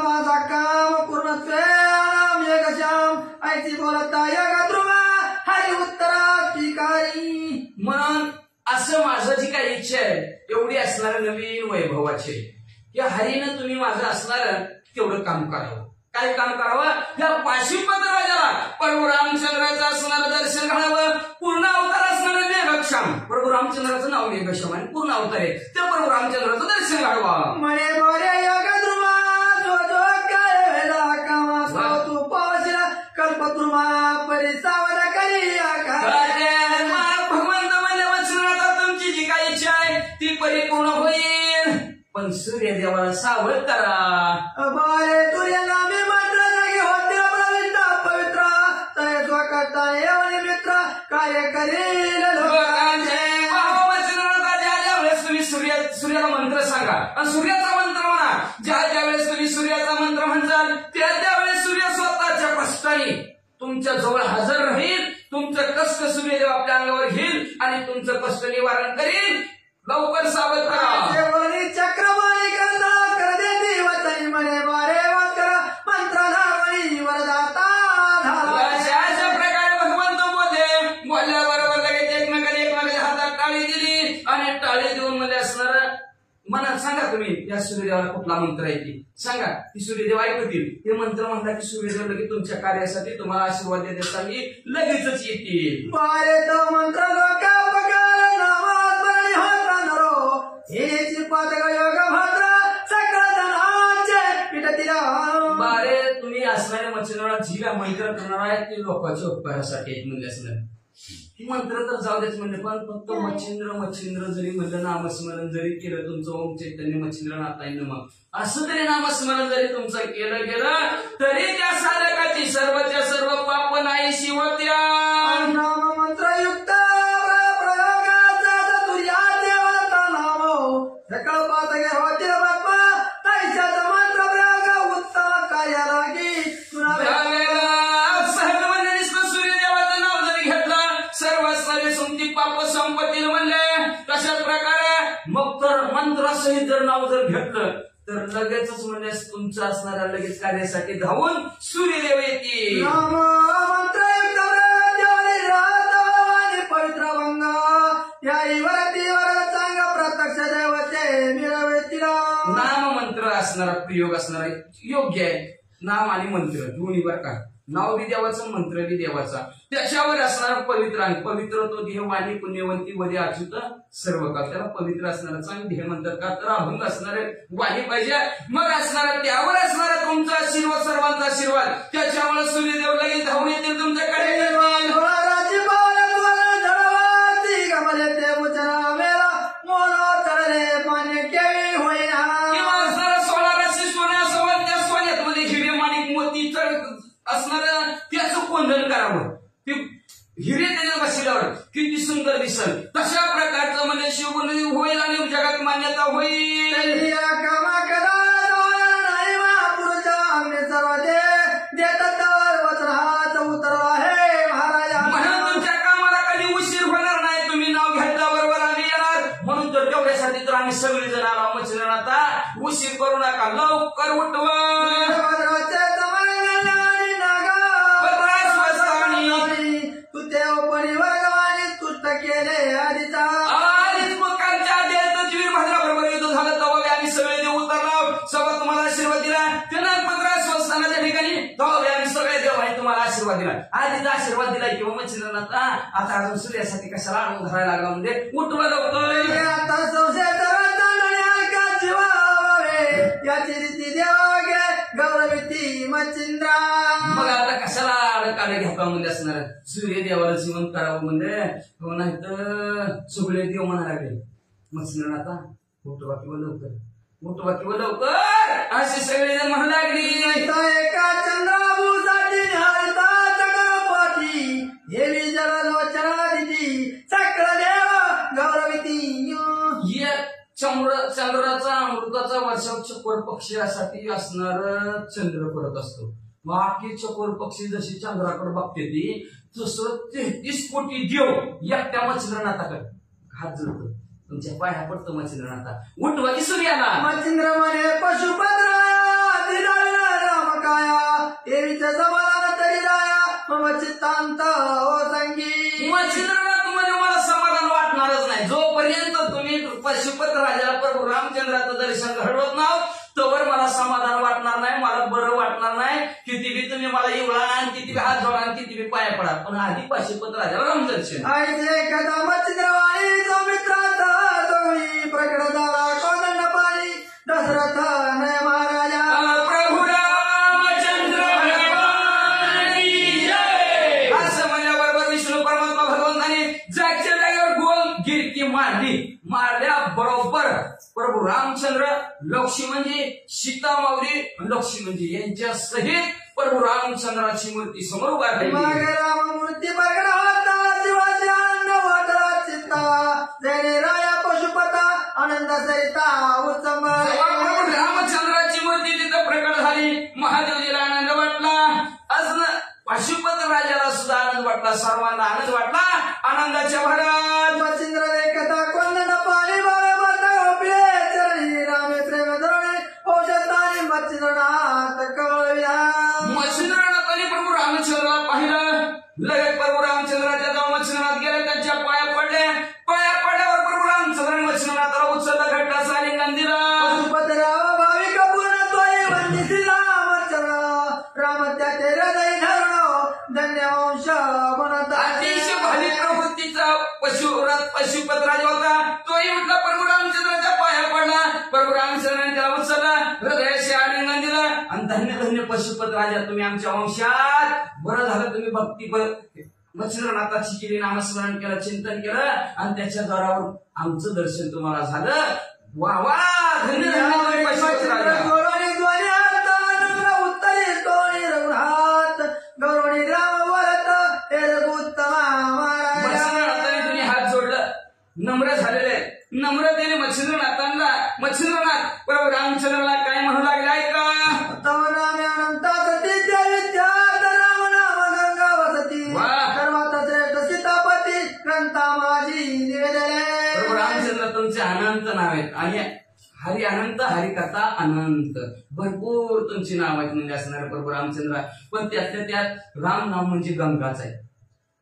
माझा काम पूर्ण त्या मेघजाम ऐसे ऐसी बोलता यग ध्रुवा हरी उत्तराधिकारी. म्हणून असं माझं जी काही इच्छा आहे एवढी असणार नवीन वैभवाची या हरीनं तुम्ही माझं असणार तेवढं काम करावं. काय काम करावं? या पाशुपत राजाला प्रभू रामचंद्राचं असणारं दर्शन घडावं. पूर्ण अवतार असणारं मेघश्याम, प्रभू रामचंद्राचं नाव मेघश्याम आणि पूर्ण अवतार आहे त्या प्रभू रामचंद्राचं दर्शन घडवावं. म्हणे बोरे योग ध्रुवा जो जो काय वेळा कामा तू पावशीला कल्पद्रुमा परिसावर करी भगवंत म्हणले वचनाचा तुमची जी काही इच्छा आहे ती परिपूर्ण होईल, पण सूर्यदेवाला सावध करा. बारे तुझे नामे मात्र जागी होते प्रविष्ट पवित्र तय स्वकर्ता येवने मित्र कार्य करील लोकांचे वचनाचा ज्या वेळेस तुम्ही सूर्याला मंत्र सांगा आणि सूर्याचा मंत्र म्हणा. ज्या वेळेस तुम्ही सूर्याचा मंत्र म्हणताल त्यावेळेस सूर्य स्वतःच्या कष्टाने तुमच्या जवळ हजर राहील. तुमचं कष्ट सूर्यदेव आपल्या अंगावर घेईल आणि तुमचं कष्ट निवारण करील. लवकर सावध करा. चक्रवाणी करता कर देती वचनी म्हणे बारे वाकर मंत्र धावणी वरदाता अशा प्रकारे भगवंत बोलल्याबरोबर लगेच एकमेकांच्या हातात टाळी दिली आणि टाळी देऊन मध्ये असणार मनात सांगा तुम्ही या सूर्यदेवाला कुठला मंत्र आहे ती सांगा. ती सूर्यदेव ऐकतील. ते मंत्र म्हणला की सूर्यदेव लगेच तुमच्या कार्यासाठी तुम्हाला आशीर्वाद देण्यासाठी लगेचच येतील. बारे तो मंत्र लोका पकार नामास्मरणी होता नरो हेची पातक योग भद्र सकळ जनाचे पिटतिला. बारे तुम्ही असणाऱ्या मच्छिंद्राला जीला मंत्र करणार आहे ते लोकांच्या उपकारासाठी आहेत म्हणजे असणार. ही मंत्र तर जाऊ देच म्हणले पण फक्त मच्छिंद्र जरी म्हणलं नामस्मरण जरी केलं तुमचं ओम चैतन्य मच्छिंद्र नाताईन मग असं जरी नामस्मरण जरी तुमचं केलं गेलं तरी त्या साधकाची सर्वच्या सर्व पाप नाहीशी होत्या. नाम मंत्रयुक्त प्रयोगाचा तुझ्या देवता नाम सकळ पातके होते बाप्पा तैशाचा मंत्र प्रयोग उत्तम कार्या लागी सूर्यदेवाचं नाव जरी घेतलं सर्व सारे संपत्ती पाप संपत्ती म्हणले. तशाच प्रकारे मग तर मंत्रासहित जर नाव जर घेतलं तर लगेचच म्हणजे तुमचं असणाऱ्या लगेच कार्यासाठी धावून सूर्यदेव येतील. नाम मंत्रयुक्त प्रयोगाने राहत पवित्र भंग याही वरती वर चांग प्रत्यक्ष देवते मिळवतीला. नाम मंत्र असणारा प्रयोग असणारा योग्य आहे. नाम आणि मंत्र दोन्ही बर का. नाव बी देवाचं मंत्र बी देवाचा त्याच्यावर असणारा पवित्र आणि पवित्र तो देह वाणी पुण्यवंती वदे अच्युत सर्व का त्याला पवित्र असणारा चांगलं देह म्हणतात का तर अभंग असणारे वाणी पाहिजे. मग असणारा त्यावर असणारा तुमचा आशीर्वाद सर्वांचा आशीर्वाद त्याच्यामुळे सूर्यदेव लगेच धावून येतील तुमच्याकडे. असणारं त्याचं कोंदण करावं. ते हिरे त्याच्यात बसल्यावर किती सुंदर दिसल तशा प्रकारचं म्हणजे शिवगुणी होईल आणि जगात मान्यता होईल. म्हणून तुमच्या कामाला कधी उशीर होणार नाही. तुम्ही नाव घेतल्याबरोबर आम्ही येणार. म्हणून तर तेवढ्यासाठी तर आम्ही सगळेजण आलो मच्छिंद्र आता उशीर करू नका लवकर उठवा. आधीचा आशीर्वाद दिला किंवा मच्छिंद्र आता अजून सूर्यासाठी कशाला आणून धरायला लागला म्हणजे उठवा लवकर. आता संशय याची रीती देवागे गौरविती मच्छिंद्रा. मग आता कशाला अडकाला घ्यावा म्हणजे असणार सूर्यदेवाला जीवन करावं म्हणजे नाही तर सगळे देव म्हणायला लागले. मच्छिंद्र आता उठवा किंवा लवकर असे सगळेजण म्हणू लागली. एका चंद्राभूसाठी चक्रपाती देवी जललोचना दिली चक्र देव गौरविती. चंद्राचा अमृताचा वर्षाव चकोर पक्षीसाठी असणार चंद्र करत असतो. बाकी चकोर पक्षी जशी चंद्राकडे बघते ती तसं 33 कोटी देव एकट्या मच्छिंद्रनाथाकडे हात जोडतो. तुमच्या पाया पडतो मच्छिंद्रनाथा उठवा की सूर्याला. मच्छिंद्र म्हणे पशुपत्र राम काया देवीच्या जमाना तरी राया मम चित्तांत ओ संगी. मच्छिंद्रनाथ म्हणजे मला समाधान वाटणारच नाही. जोपर्यंत तुम्ही पशुपत राजाला प्रभू रामचंद्राचं दर्शन घडवत नाव तोवर मला समाधान वाटणार नाही, मला बरं वाटणार नाही. किती बी तुम्ही मला इवळा आणि किती बी हात जोडा आणि किती बी पाया पडा, पण आधी पशुपत राजाला रामदर्शन. ऐसे कथा मच्छिंद्रवाणी जो मित्राचा तोही प्रगट झाला कोदंड पाणी दशरथ नय महाराजा. प्रभू रामचंद्र असं म्हणल्याबरोबर विष्णू परमात्मा भगवंताने जागच्या जागेवर गोल गिरकी मारल्या बरोबर प्रभू रामचंद्र लक्ष्मी म्हणजे सीता माऊली लक्ष्मी म्हणजे यांच्या सहित प्रभू रामचंद्राची मूर्ती समोर उभा राहिली. मागे राममूर्ती प्रगट होता शिवाजी अन्न वाटला चित्ता जय राया पशुपता आनंद सरिता उत्तम. प्रभू रामचंद्राची मूर्ती तिथं प्रकट झाली. महादेवजीला आनंद वाटला, असं पशुपत राजाला सुद्धा आनंद वाटला, सर्वांना आनंद वाटला. आनंदाच्या भरात मच्छिंद्र देखता कोंदण पाणी बाबा माता गोपले चरणी रामे प्रेम धरणे औषधाने मच्छिंद्रनाथ कवळ्या. मच्छिंद्रनाथाने प्रभू रामचंद्राला पाहिलं. लगेच प्रभू रामचंद्राच्या जवळ मच्छिंद्रनाथ गेले, त्यांच्या पाया पडले. पाया पडल्यावर प्रभू रामचंद्राने मच्छिंद्रनाथाला उचललं, घट्टाचं आलिंगन दिलं. पशुपतराव भाविक पूर्ण तोय वंदित रामचंद्र राम त्याचे हृदय धरण धन्य वंश म्हणत. अतिशय भावी प्रवृत्तीचा पशुपत राजा होता. तोही उठला, प्रभू रामचंद्राच्या पाया पडला. प्रभू रामचंद्राने त्याला उचललं, हृदयाशी आलिंगन दिलं आणि धन्य धन्य पशुपत राजा तुम्ही आमच्या वंशात. बरं झालं तुम्ही भक्ती मच्छिंद्रनाथाची केली, नामस्मरण केलं, चिंतन केलं आणि त्याच्या द्वारावर आमचं दर्शन तुम्हाला झालं. वा वा, धन्य धन्य पशुपत राजा. उत्तरी तोणी रघुनाथ गौरवणी राम वरत हे रघुत्तमा महाराजा. मच्छिंद्रनाथाने तुम्ही हात जोडलं, नम्र झालेले. नम्रतेने मच्छिंद्रनाथ प्रभू रामचंद्राला काय म्हणू लागले ऐका. तव नामे अनंत सती विद्या राम नाम गंगा वसती सर्वात श्रेष्ठ सीतापती ग्रंथा माझी निवेदने. प्रभू रामचंद्र तुमचे अनंत नाव आहेत आणि हरी अनंत, हरिकथा अनंत, भरपूर तुमची नाव आहेत म्हणजे असणार प्रभू रामचंद्र. पण त्यातल्या त्यात राम नाव म्हणजे गंगाच आहे.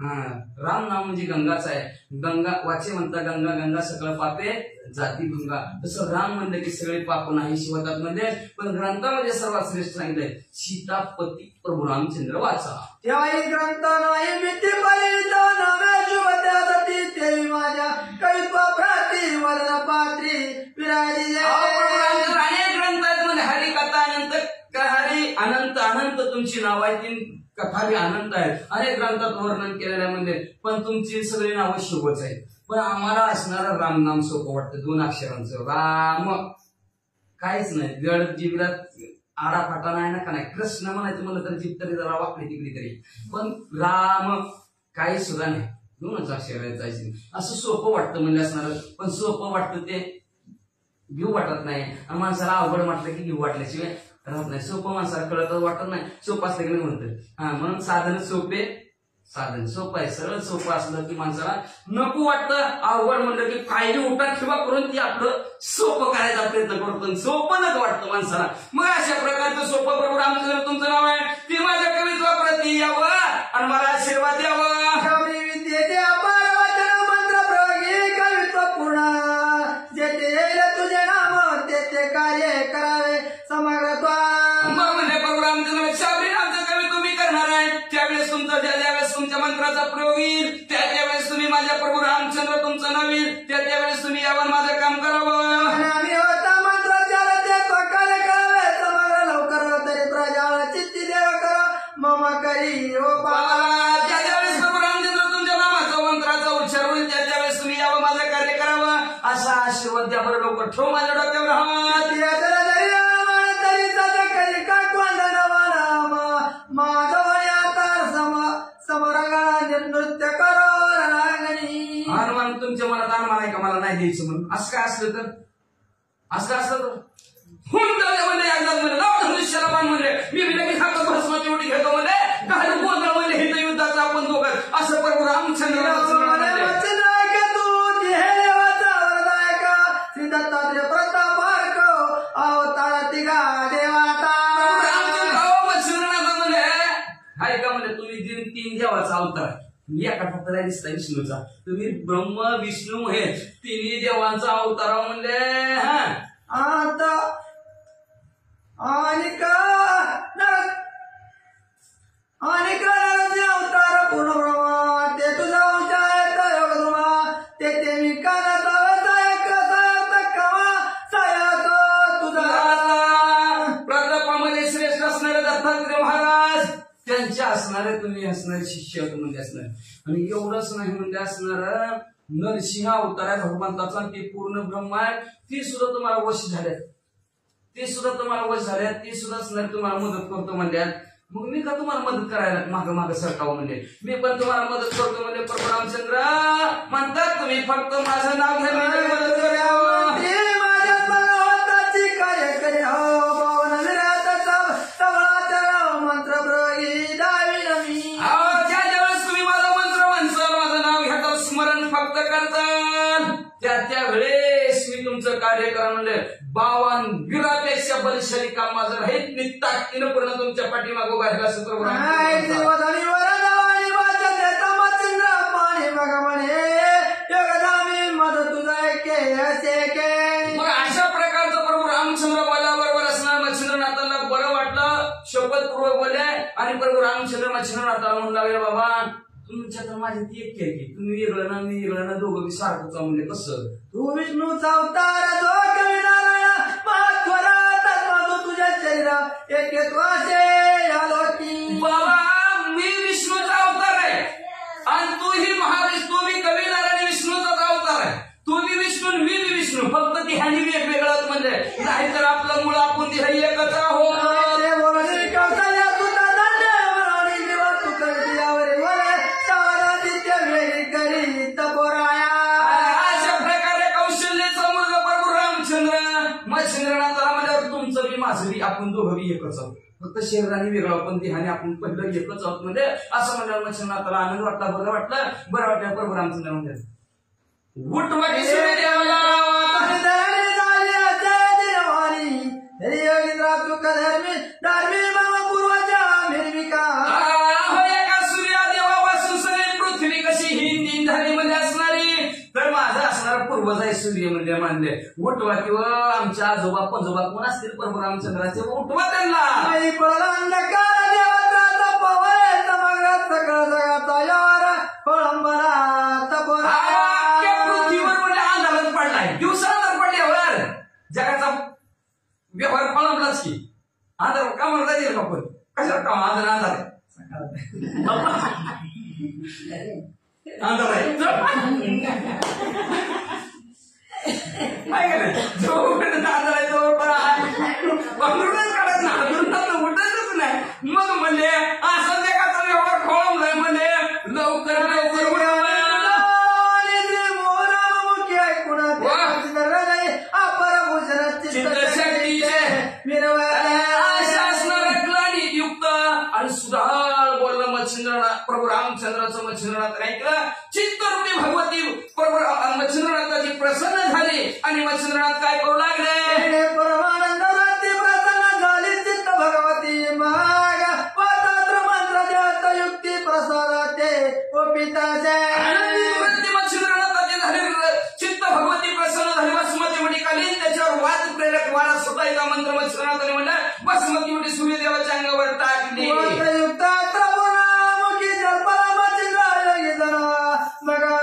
राम नाव म्हणजे गंगाच आहे. गंगा वाचे म्हणता गंगा गंगा सकळ पापे जाती गंगा. तसं राम म्हणलं की सगळे पाप नाही शिवतात मध्ये, पण ग्रंथामध्ये सर्वात श्रेष्ठ सांगितलंय सीतापती प्रभू रामचंद्र वाचा. त्याही ग्रंथ नाही मिती परित नामे शुभ त्या सती देवी माझ्या कवित्व प्राती वरण पात्री विराजी. अनेक ग्रंथात मध्ये हरिकथा अनंत, हरी अनंत अनंत तुमची नाव आहे. तीन कथा बी अनंत आहेत, अनेक ग्रंथात वर्णन केलेल्या मध्ये, पण तुमची सगळी नावं शुभच आहेत. पण आम्हाला असणारं राम नाम सोपं वाटतं, 2 अक्षरांचं राम. काहीच नाही, गड जीवला आडाफाटा नाही ना का नाही. कृष्ण म्हणायचं म्हणलं तर जीभ तरी जरा वाकडी तिकडी तरी, पण राम काही सुद्धा नाही, 2च अक्षरांचं असं सोपं वाटतं म्हणजे असणार. पण सोपं वाटतं ते घेऊ वाटत नाही आणि माणसाला अवघड म्हटलं की घेऊ वाटल्याशिवाय राहत नाही. सोपं माणसाला कळतच वाटत नाही, सोपं असलं की नाही म्हणतं. म्हणून साधन सोपे, साधन सोपं आहे. सरळ सोपं असलं की माणसाला नको वाटतं. अवघड म्हणलं की काही उठा ठेवा करून ती आपलं सोपं करायचा प्रयत्न करतो, सोपं नको वाटतं माणसाला. मग अशा प्रकारचं सोपं प्रभू रामचंद्र तुमचं नाव आहे. ती माझ्या कवित्वाप्रती यावं आणि मला आशीर्वाद द्यावा. विद्येचे अपार वचन मंत्र प्रयोगी कवित्व पूर्ण जेथे येईल तुझे नाम तेथे कार्य करावे समग्र. मग म्हणजे प्रभू रामचंद्र शाबरी आमचं कवी तुम्ही करणार आहे. त्यावेळेस तुमचं ज्यावेळेस तुमच्या मंत्राचा प्रयोग येईल त्यावेळेस तुम्ही माझ्या प्रभू रामचंद्र तुमचं नाव येईल, त्यावेळेस तुम्ही यावर माझं काम करावं. आम्ही होता मंत्रोच्चार ते पक्काने करावे समग्र लवकर तरी प्रजा चित्ती देव कर मम करी ओ पाला. त्यावेळेस प्रभू रामचंद्र तुमच्या नामाचा मंत्राचा उच्चार होईल, त्यावेळेस तुम्ही यावं माझं कार्य करावं. असा आशीर्वाद द्या बरं. लवकर ठेव माझ्या डोक्यावर हवा. नृत्य करो रणांगणी. हनुमान तुमच्या मनात अनुमान आहे का मला नाही द्यायचं म्हणून? असं काय असलं तर, असं असलं तर म्हणजे एकदाच म्हणजे लाव धनुष्याला बाण म्हणजे मी लगेच हातात भस्माची उडी घेतो म्हणजे घालून गोंधळ म्हणजे हिंद युद्धाचं आपण दोघं असं प्रभू रामचंद्र श्री दत्तात्रय प्रतापार्क अवतार तिघा देवाता. रामचंद्र मच्छिंद्रनाथ म्हणजे हाय का म्हणजे तुम्ही 3 देवा अवतार एका फक्त नाही दिसता विष्णूचा. तुम्ही ब्रह्म विष्णू महेश तिन्ही देवांचा अवतार म्हणले. हा आता आणि अवतार पूर्ण ब्रह्मा ते तुझा उंचायत योग तुम्हा ते मी कानाचा प्रतापामध्ये श्रेष्ठ असणारे दत्तात्रय महाराज त्यांचे असणारे तुम्ही असणारे शिष्य म्हणजे असणारे. आणि एवढंच नाही म्हणजे असणार नरसिंह अवतार आहे भगवंताचा. ते पूर्ण ब्रह्म आहे. ती सुद्धा तुम्हाला वश झाल्यात. ते सुद्धा तुम्हाला वश झाल्यात. ते सुद्धा असणारे तुम्हाला मदत करतो म्हणल्यात. मग मी का तुम्हाला मदत करायला मागं सरकाव म्हणजे मी पण तुम्हाला मदत करतो म्हणजे प्रभू रामचंद्र म्हणतात तुम्ही फक्त माझं नाव घ्या मदत करावं. कार्य करे मंत्र ज्या ज्यावेळेस तुम्ही माझा मंत्र म्हणसाल माझं नाव घ्याचं स्मरण फक्त करताल त्यावेळेस मी तुमचं कार्य करा म्हणले. 52 वीरापेक्षा बलशाली काम माझं राहील. मी ताकदीनं पूर्ण तुमच्या पाठीमागं उभा राहिला असं प्रभू मग अशा प्रकारचं प्रभू रामचंद्र बोलल्याबरोबर असणार मच्छिंद्रनाथांना बरं वाटलं. शपथपूर्वक बोलले आणि प्रभू रामचंद्र मच्छिंद्रनाथाला म्हणू लागले बाबा तुमच्या तर माझे ती एक आहे की तुम्ही वेगळं ना मी वेगळं ना दोघं बी सारखंच म्हणजे कसं. तू विष्णूचा अवतार जो कवी नारायण महात्वरा तुझ्या शरीर एकत्वाचे आलोकी. बाबा मी विष्णूचा अवतार आहे आणि तू ही महाविष्णू मी कवी नारायण विष्णूचा अवतार आहे. तू बी विष्णू मी बी विष्णू फक्त ती ह्यानी वेगवेगळंच म्हणजे नाहीतर आपलं मूळ आपण ती एकच आहोत. आपण दोघं एकच आहोत फक्त शरीराने वेगळं आपण देहाने आपण पहिलं एकच आहोत म्हणजे असं म्हणल्यावर मच्छिंद्रनाथाला आनंद वाटला. बरं वाटलं प्रभू रामचंद्र म्हणजे उठवाटी सूर्यादेवापासून सगळी पृथ्वी कशी हिंदी झाली म्हणजे असणारी तर माझा असणारा पूर्वज आहे सूर्य म्हणजे मानले. उठवा किंवा आमच्या आजोबा पंजोबा कोण असतील प्रभू रामचंद्राचे उठवा त्यांना. पृथ्वीवर म्हणजे अंधारात पडलाय. दिवसा अंधार पडल्यावर जगाचा व्यवहार फळामलाच की अंधार का म्हणता येईल आपण कशावर का अंधार आहे अंधार आहे जोपर्यंत अंधार आहे तोपर्यंत काढत ना उठायचंच नाही. मग म्हणजे असं जगाचा व्यवहार खोळंबलाय म्हणजे लवकर प्रभू रामचंद्राचं मच्छिंद्रनाथ ऐकलं. चित्तरूपी भगवती प्रभू मच्छिंद्रनाथाची प्रसन्न झाली आणि मच्छिंद्रनाथ काय करू लागले. परमानंद प्रसन्न झाली चित्त भगवती माग पात्र मंत्र देवत युक्ती प्रसादते ओ पिताचे मच्छिंद्रनाथाचे झाले. चित्त भगवती प्रसन्न झाली. बसमती मुठी काली त्याच्यावर वाद प्रेरक वारा सुटायचा मंत्र मच्छिंद्रनाथाने म्हणला. बसमती मुठी सूर्यदेवाच्या अंगावर टाकली.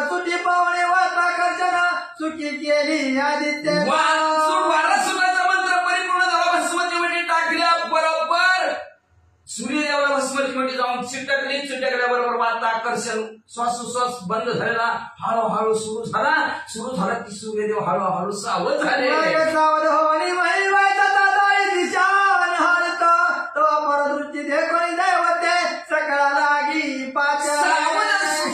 सुटी पावणे वाचा कर्जना सुखी केली आदित्य वारा सुटायचा मंत्र परिपूर्ण झाला. बसमती मुठी टाकल्या बरोबर सूर्यदेवाला बसमती मुठी जाऊन चिटकली. चिटकल्याबरोबर वाचा आकर्षण श्वासोश्वास बंद झालेला हळूहळू सुरू झाला की सूर्यदेव हळूहळू सावध झाले. सावध होणी दिशा परदृष्टी देखोनी दैवते सकळा लागी पाचा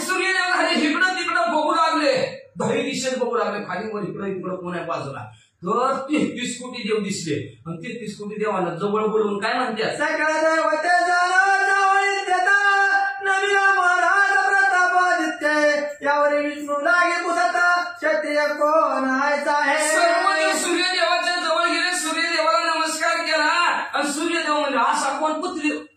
सूर्यदेव झाले. इकडं तिकडं बघू लागले. दही दिशेत बघू लागले. खाली वर इकडं कोण्या बाजूला तर 33 कोटी देव दिसले. आणि 33 कोटी देवांना जवळ बोलवून काय म्हणतात सकळ दैवते महाराज प्रतापादित्य यावर विष्णू लागे पुसता क्षत्रिय कोण आहे. सर्व सूर्यदेवाच्या जवळ गेले. सूर्यदेवाला नमस्कार केला आणि सूर्यदेव म्हणजे असा कोण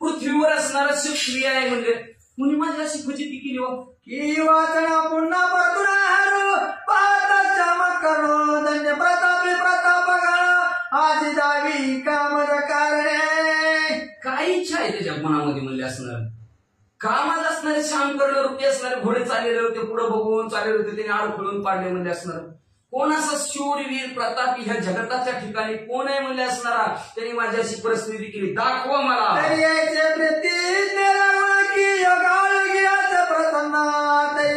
पृथ्वीवर असणारा क्षत्रिय आहे म्हणजे कुणी माझी अशी फजिती केली हो की वाचना पुन्हा परतुरा हारू पाहता चमक करो धन्य प्रतापी प्रताप गण आधी दावी कामज कारणे. काय इच्छा आहे त्याच्या मनामध्ये म्हणले असणार कामात असणारे शाम करणार रुपये असणारे घोडे चाललेले होते पुढे बघून चाललेले होते त्याने आड खोलून पाडले म्हणले असणार. कोण असा शूरवीर प्रतापी ह्या जगताच्या ठिकाणी कोण आहे म्हणले असणारा त्यांनी माझी अशी परिस्थिती केली दाखवा मला. तरी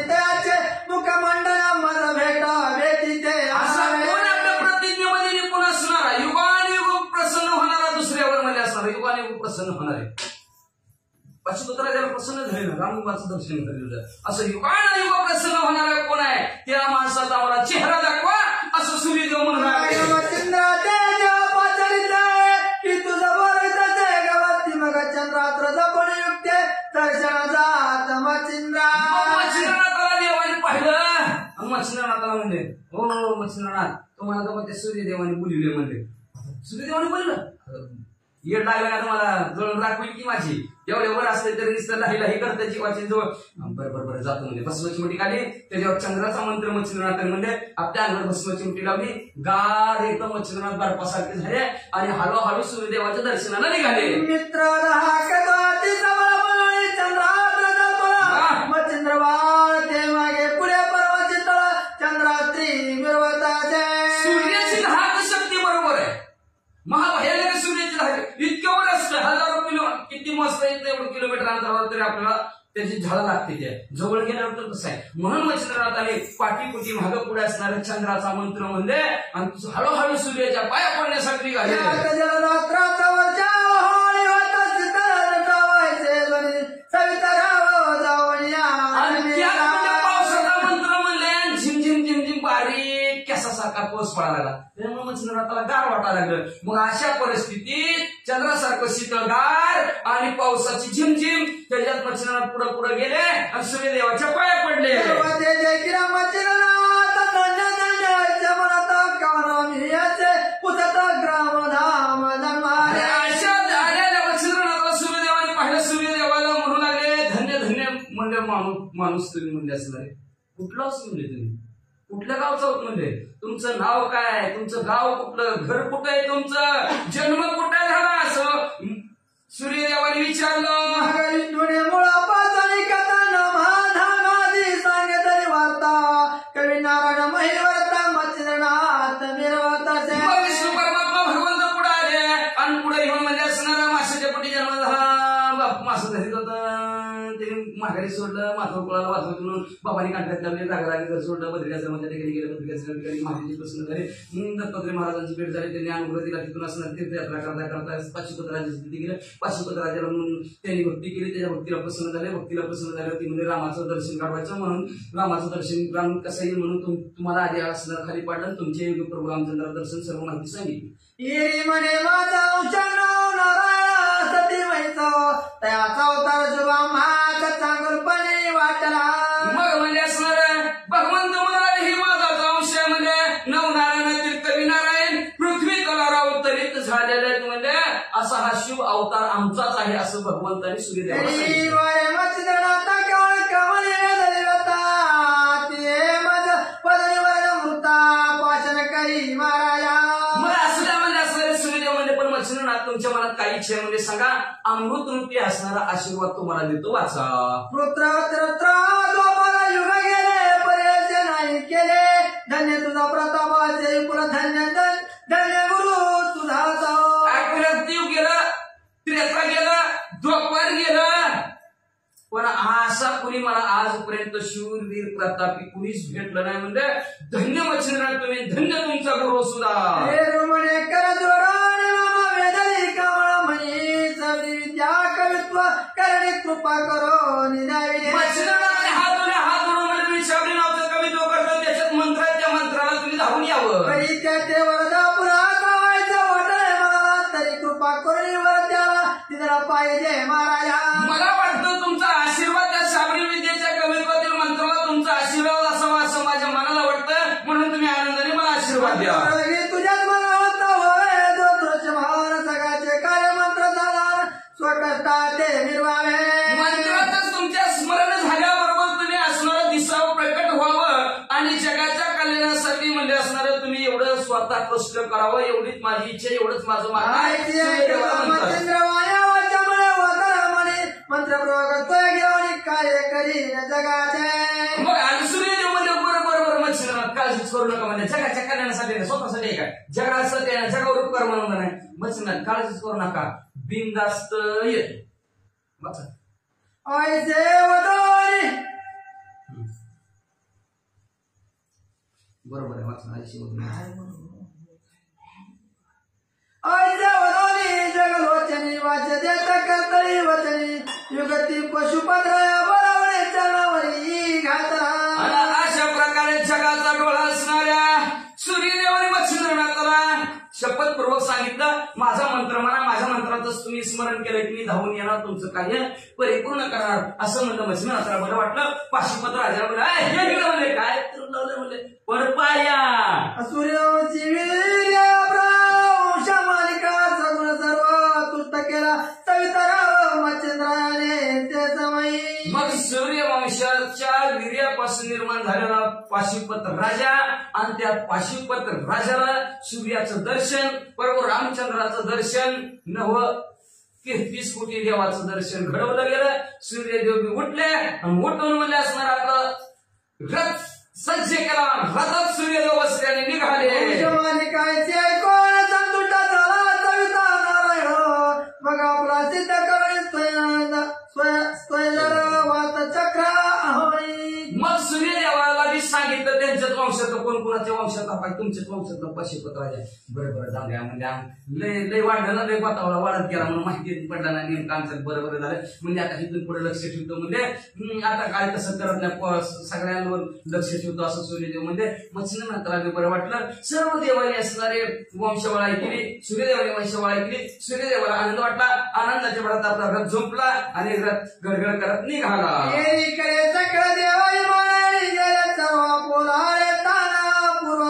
त्याचे मुखमंडळ माझा भेटा भेटीते असा कोण आपल्या प्रतिज्ञेमध्ये निपुण असणारा युगानुयुग प्रसन्न होणारा दुसऱ्यावर म्हणले असणारा युगानुयुग प्रसन्न होणारे पशुपुत्रा ज्याला प्रसन्न झाले ना रामबाचं दर्शन झालेलं असं युगानुयुग प्रसन्न होणारा कोण आहे त्या माणसाचा मला चेहरा दाखवा असं सूर्यदेव म्हणून की तुझं बोलायचं गवती मग चंद्रात्र जपण युक्त दर्शन जात मचिंद्रा. मच्छिंद्रनाथाला देवाने पाहिलं मच्छिंद्रनाथाला म्हणले हो मच्छिंद्रनाथ तुम्हाला तर त्या सूर्यदेवाने बोलिवले म्हणले. सूर्यदेवाने बोललं येड लागलं का तुम्हाला जळून राखवी की माझी एवढ्यावर असले तरी दिसतं लाही करता जीवाची जवळ बरं जातो म्हणजे भस्मची मुठी काढली त्याच्यावर चंद्राचा मंत्र मच्छिंद्रनाथ म्हणजे आपल्या अंगावर भस्मची मुठी लावली गार एकदम मच्छिंद्रनाथ बर्फासारखे झाले आणि हळूहळू सूर्यदेवाच्या दर्शनाला निघाले. मित्र मच्छिंद्र बाळ ते मागे पुढे पर्वत चंद्रात्री मिरवताचे. सूर्याची धाक शक्ती बरोबर आहे महाभयानक सूर्याची धाक इतकं वर असतं हजारो किलो किती मस्त एवढं किलोमीटर अंतरावर तरी आपल्याला त्याची झाडं लागते त्या जवळ गेल्यावर तर कसं आहे म्हणून मच्छिंद्रनाथाने पाठीपुटी मागं पुढे असणाऱ्या चंद्राचा मंत्र म्हणले आणि हळूहळू सूर्याच्या पाया पडण्यासाठी निघाले. पावसाचा मंत्र म्हणले झिमझिम झिमझिम बारीक केसासारखा पाऊस पडायला लागला त्यामुळे मच्छिंद्रनाथाला गार वाटायला लागलं. मग अशा परिस्थितीत चंद्रासारखं शीतळगार आणि पावसाची झिमझिम त्याच्यात मच्छिंद्रनाथ पुढे पुढे गेले आणि सूर्यदेवाच्या पाया पडले. मच्छिंद्रनाथाला सूर्यदेवाने पाहिलं सूर्यदेवाला म्हणू लागले धन्य धन्य म्हणजे माणूस तुम्ही म्हणजे असणारे कुठलं असं म्हणजे तुम्ही कुठल्या गावचं होत म्हणजे तुमचं नाव काय तुमचं गाव कुठलं घर कुठं आहे तुमचं जन्म कुठे झाला असं सूर्यदेवाने विचारलं. कवी नारायण महिवर्ता मच्छिंद्रनाथ विष्णू परमात्मा भगवंत पुढे आले आणि पुढे येऊन म्हणजे असणारा माशाच्या पोटी जन्म झाला बाप मासा धरीत होता त्याने माघारी सोडलं माथवर कुळाला वाचवत म्हणून बाबांनी कांट्यात लावले जागा सोडलं बद्रिकाश्रमाच्या ठिकाणी गेलं बद्रिकाश्रम ठिकाणी महाराजांची प्रसन्न झाले दत्तात्रय महाराजांची भेट झाली त्यांनी अनुग्रह दिला तिथून असणार तीर्थयात्रा करता करता पाशुपतराजाची स्थिती केलं पाशुपतराजाला म्हणून त्यांनी भक्ती केली त्याच्या भक्तीला प्रसन्न झाले भक्तीला प्रसन्न झालं ती म्हणजे रामाचं दर्शन काढवायचं म्हणून रामाचं दर्शन राम कसं येईल म्हणून तुम्हाला आधी असणार खाली पाडलं तुमचे प्रभू रामचंद्र दर्शन सर्व माहिती सांगितली. म्हणे माझा नारायण सती व्हायचं त्याचा अवतार जुवा माझा चांगलपणे वाटला. मग म्हणजे असणार भगवंत म्हणाले ही माझा अंश म्हणजे नवनारायणातील कवी नारायण पृथ्वी तलावर अवतरित झालेले आहेत म्हणजे असा हा शिव अवतार आमचाच आहे असं भगवंताने सूर्यदेवाला तुमच्या मनात काही इच्छा म्हणजे सांगा अमृत रूपी असणारा आशीर्वाद तुम्हाला देतो वाचा. युग गेले पर्याय नाही केले धन्य तुझा प्रतापाचे पुन्हा धन्य धन्य गुरु तुझा युग गेलं त्रेता गेलं द्वापर गेलं पण असा कुणी मला आजपर्यंत शूरवीर प्रतापी कुणीच भेटलं नाही म्हणजे धन्य मच्छिंद्रनाथ तुम्ही धन्य तुमचा गुरु सुद्धा कृपा करो मच्छिंद्रनाथाने हात जोडून म्हणजे मी शबरी नावाचं कवित्व करतो त्याच्यात मंत्राच्या मंत्राला तुम्ही धावून यावं तरी कृपा करून वर द्यावा तिला पाहिजे महाराजा. मला वाटतं तुमचा आशीर्वाद त्या शाबरी विद्येच्या कवित्वातील मंत्राला तुमचा आशीर्वाद असावा असं माझ्या मनाला वाटतं म्हणून तुम्ही आनंदाने मला आशीर्वाद द्या. तुझ्याच मला होतं होय दोष भावना सगळ्याचे काय मंत्र झाला स्वकष्टाचे निर्वाहे मंत्रातच तुमच्या स्वतः कष्ट करावं एवढीच माझी इच्छा, एवढंच माझं मागणं आहे. आयते सूर्यदेवाला म्हणतात. रामचंद्र वायावाच्यामुळे वदर म्हणे मंत्र प्रगतोय घेऊन कार्य करीन जगाचे. मग आणि सूर्यदेव म्हणजे बरोबर मच्छिंद्रनाथ काळजीच करू नका म्हणजे जगाच्या कल्याणासाठी नाही, स्वतःसाठी आहे काय, जगासाठी आहे, जगावर उपकार म्हणून नाही. मच्छिंद्रनाथ काळजीच करू नका, बिनधास्त येत. आयते वदोरी बरोबर आहे वाचन आधी शिकवतो. आयते वदोरी जगलोचनी वाचे देत कर्तरी वचनी युगती पशुपत्रया बळवणे चरणावरी घातला. आणि अशा प्रकारे जगाचा डोळा असणाऱ्या सूर्यदेवाने मच्छिंद्रनाथाला शपथपूर्वक सांगितलं, माझा मंत्र म्हणा, माझ्या मंत्रातच तुम्ही स्मरण केलं की मी धावून येणार, तुमचं कार्य परिपूर्ण करणार असं म्हणलं. मच्छिंद्रनाथाला बरं वाटलं. पाशुपत राजा म्हणले काय तर लावलं म्हणले परपाया सूर्यवंशी वीर्य प्रवंश मालिका सगुण सर्व तुष्ट केला सवितराव मच्छिंद्राने ते समयी. मग सूर्यवंशाच्या वीर्यापासून निर्माण झालेला पाशुपत राजा आणि त्या पाशुपत राजाला सूर्याचं दर्शन, बरोबर रामचंद्राचं दर्शन, 33 कोटी देवाचं दर्शन घडवलं गेलं. सूर्यदेव बी उठले आणि उठून म्हणले असणार आपलं रथ सज्ज केला, रथात सूर्यदेव बसल्याने निघाले. मालिकाचे कोण संतुष्ट झाला सविता नारायण मग आपला सिद्ध करून वात चक्र होई. मग सूर्यदेवाला बी सांगितलं त्यांच्याच वंशात कोण कोणाच्या वंशात आपण तुमच्याच वंशात पाशुपत राजा. बरोबर जाऊ द्या म्हणजे लय वाढलं ना, लय वातावरण वाढत गेला म्हणून माहिती पडला ना नेमकं आमच्यात बरोबर झालं. म्हणजे आता इथून पुढे लक्ष ठेवतो म्हणजे आता काय तसं करत नाही, सगळ्यांवर लक्ष ठेवतो असं सूर्यदेव म्हणजे. मच्छिंद्रनाथाला बी बरं वाटलं. सर्व देवाने असणारे वंशवाळा केली, सूर्यदेवाने वंशवाळा केली. सूर्यदेवाला आनंद वाटला. आनंदाच्या भरात आपला रथ झोपला आणि रथ गडगड करत निघाला. एकीकडे सकळ देवाई माळी गेले सर्व पोलाळे ताना पूर्व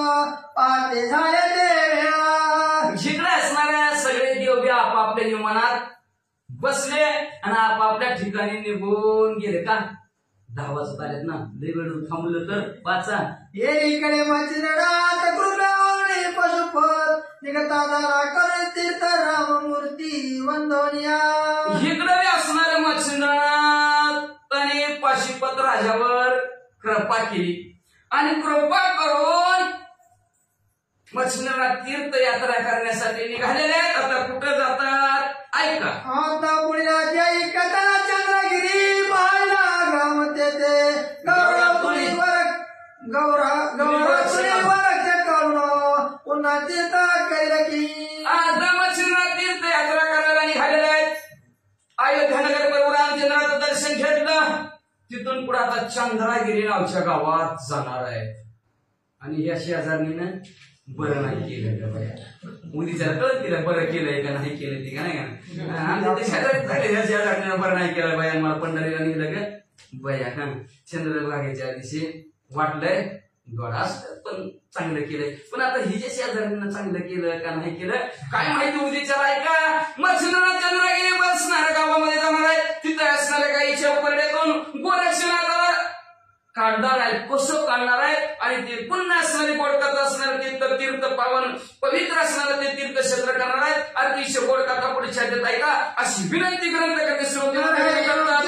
पाटे झाले देवा. जिकडे असणाऱ्या सगळे देव बी आपापल्या विमानात बसले आणि आपापल्या ठिकाणी निघून गेले. का 10 वाजत आलेत ना, लय वेळ थांबलं तर वाचा. एकीकडे मच्छिंद्रनाथ कृपयाने पशुपत निघता जरा करून तीर्थ राममूर्ती वंदनिया. इकडे बी असणाऱ्या मच्छिंद्रनाथाने पाशुपत राजावर कृपा केली आणि कृपा करून मच्छिंद्रनाथ तीर्थयात्रा करण्यासाठी निघालेले आहेत. आता कुठे जातात ऐका. आता पुण्याच्या कथना चंद्रगिरी पाहिला ग्राम तेथे गौरवपुरीवर करून पुन्हा तीर्थ केलं की. आता मच्छिंद्रनाथ तीर्थयात्रा करायला निघालेले आहेत. अयोध्यानगर बरोबर रामचंद्राचं दर्शन घेतलं. तिथून पुढे आता चंद्रगिरी नावच्या गावात जाणार आहेत. आणि या शेजारणीनं बरं नाही केलं का बाया, उद्या कळत तिला बरं केलंय का नाही केलं ते का नाही शेजारणीनं बरं नाही केलं बाया. मला पंढरीला निघलं का बाया हा चंद्रभागेच्या दिवशी वाटलंय दोडा असतं पण चांगलं केलंय. पण आता ही जे शेजारणीनं चांगलं केलं का नाही केलं काय माहिती. उद्याच्या ऐका. मच्छिंद्रनाथ चंद्रगिरी बसणाऱ्या गावामध्ये जाणार आहे. तिथे असणाऱ्या गाईच्या उपरड्यातून गोरक्षनाथाला काढणार आहेत. कसं काढणार आहेत आणि ते पुन्हा असणारे गोडकथा असणारे तीर्थ पावन पवित्र असणारं ते तीर्थक्षेत्र करणार आहेत. अतिशय गोडकथा पुढच्या देत आहे का अशी विनंती ग्रंथ करते श्रोते करतात.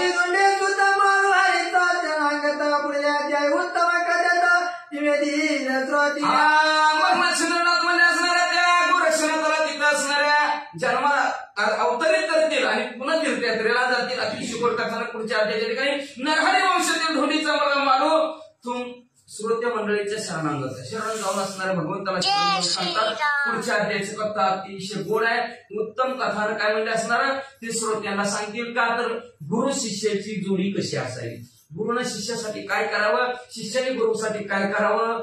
मग मच्छिंद्रनाथ मध्ये असणाऱ्या त्या गोरक्षनाथाला तिथं असणाऱ्या जन्मा अवतरित करतील आणि पुन्हा तीर्थयात्रेला जातील. अतिशय गोडकथा पुढच्या अध्यायाच्या ठिकाणी नरहरी वंशातील धोंडीचा मला मानू तुम श्रोते मंडळीच्या शरणांगत शरण जाऊन असणाऱ्या भगवंताला सांगतात. पुढच्या अध्यायाची कथा अतिशय गोड आहे. उत्तम कथा काय म्हणजे असणार ते श्रोत्यांना सांगतील. का तर गुरु शिष्याची जोडी कशी असावी, गुरुनं शिष्यासाठी काय करावं, शिष्याने गुरुसाठी काय करावं.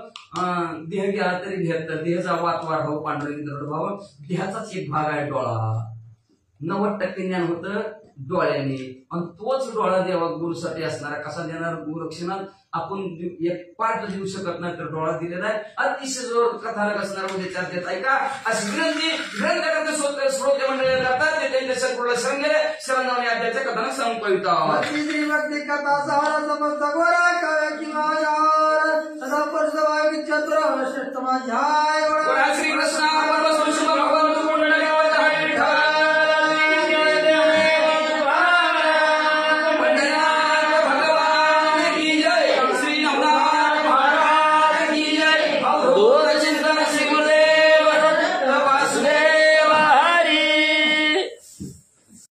देह घ्या तरी देह देहचा वात वाढावं, पांढरं दृढ व्हावं. देहाचाच एक भाग आहे डोळा. 90% ज्ञान होतं डोळ्याने आणि तोच डोळा देवा गुरुसाठी असणारा कसा देणार गुरुरक्षणात आपण एक पार्ट देऊ शकत नाही तर डोळा दिलेला आहे. अतिशय जोर कथानक असणार उद्या चर्चेत ऐका अशी विनंती ग्रंथकर्ते श्रोते मंडळी करतात. ते त्यांच्या शत्रूला शरण गेले. शरण जाऊन अध्यायाच्या कथानक संपवितात. कथा सारा समस्त गोरा किंवा सदा परिसवागी चतुर श्रेष्ठ माझ्याय श्री कृष्ण परम शुभ भगवान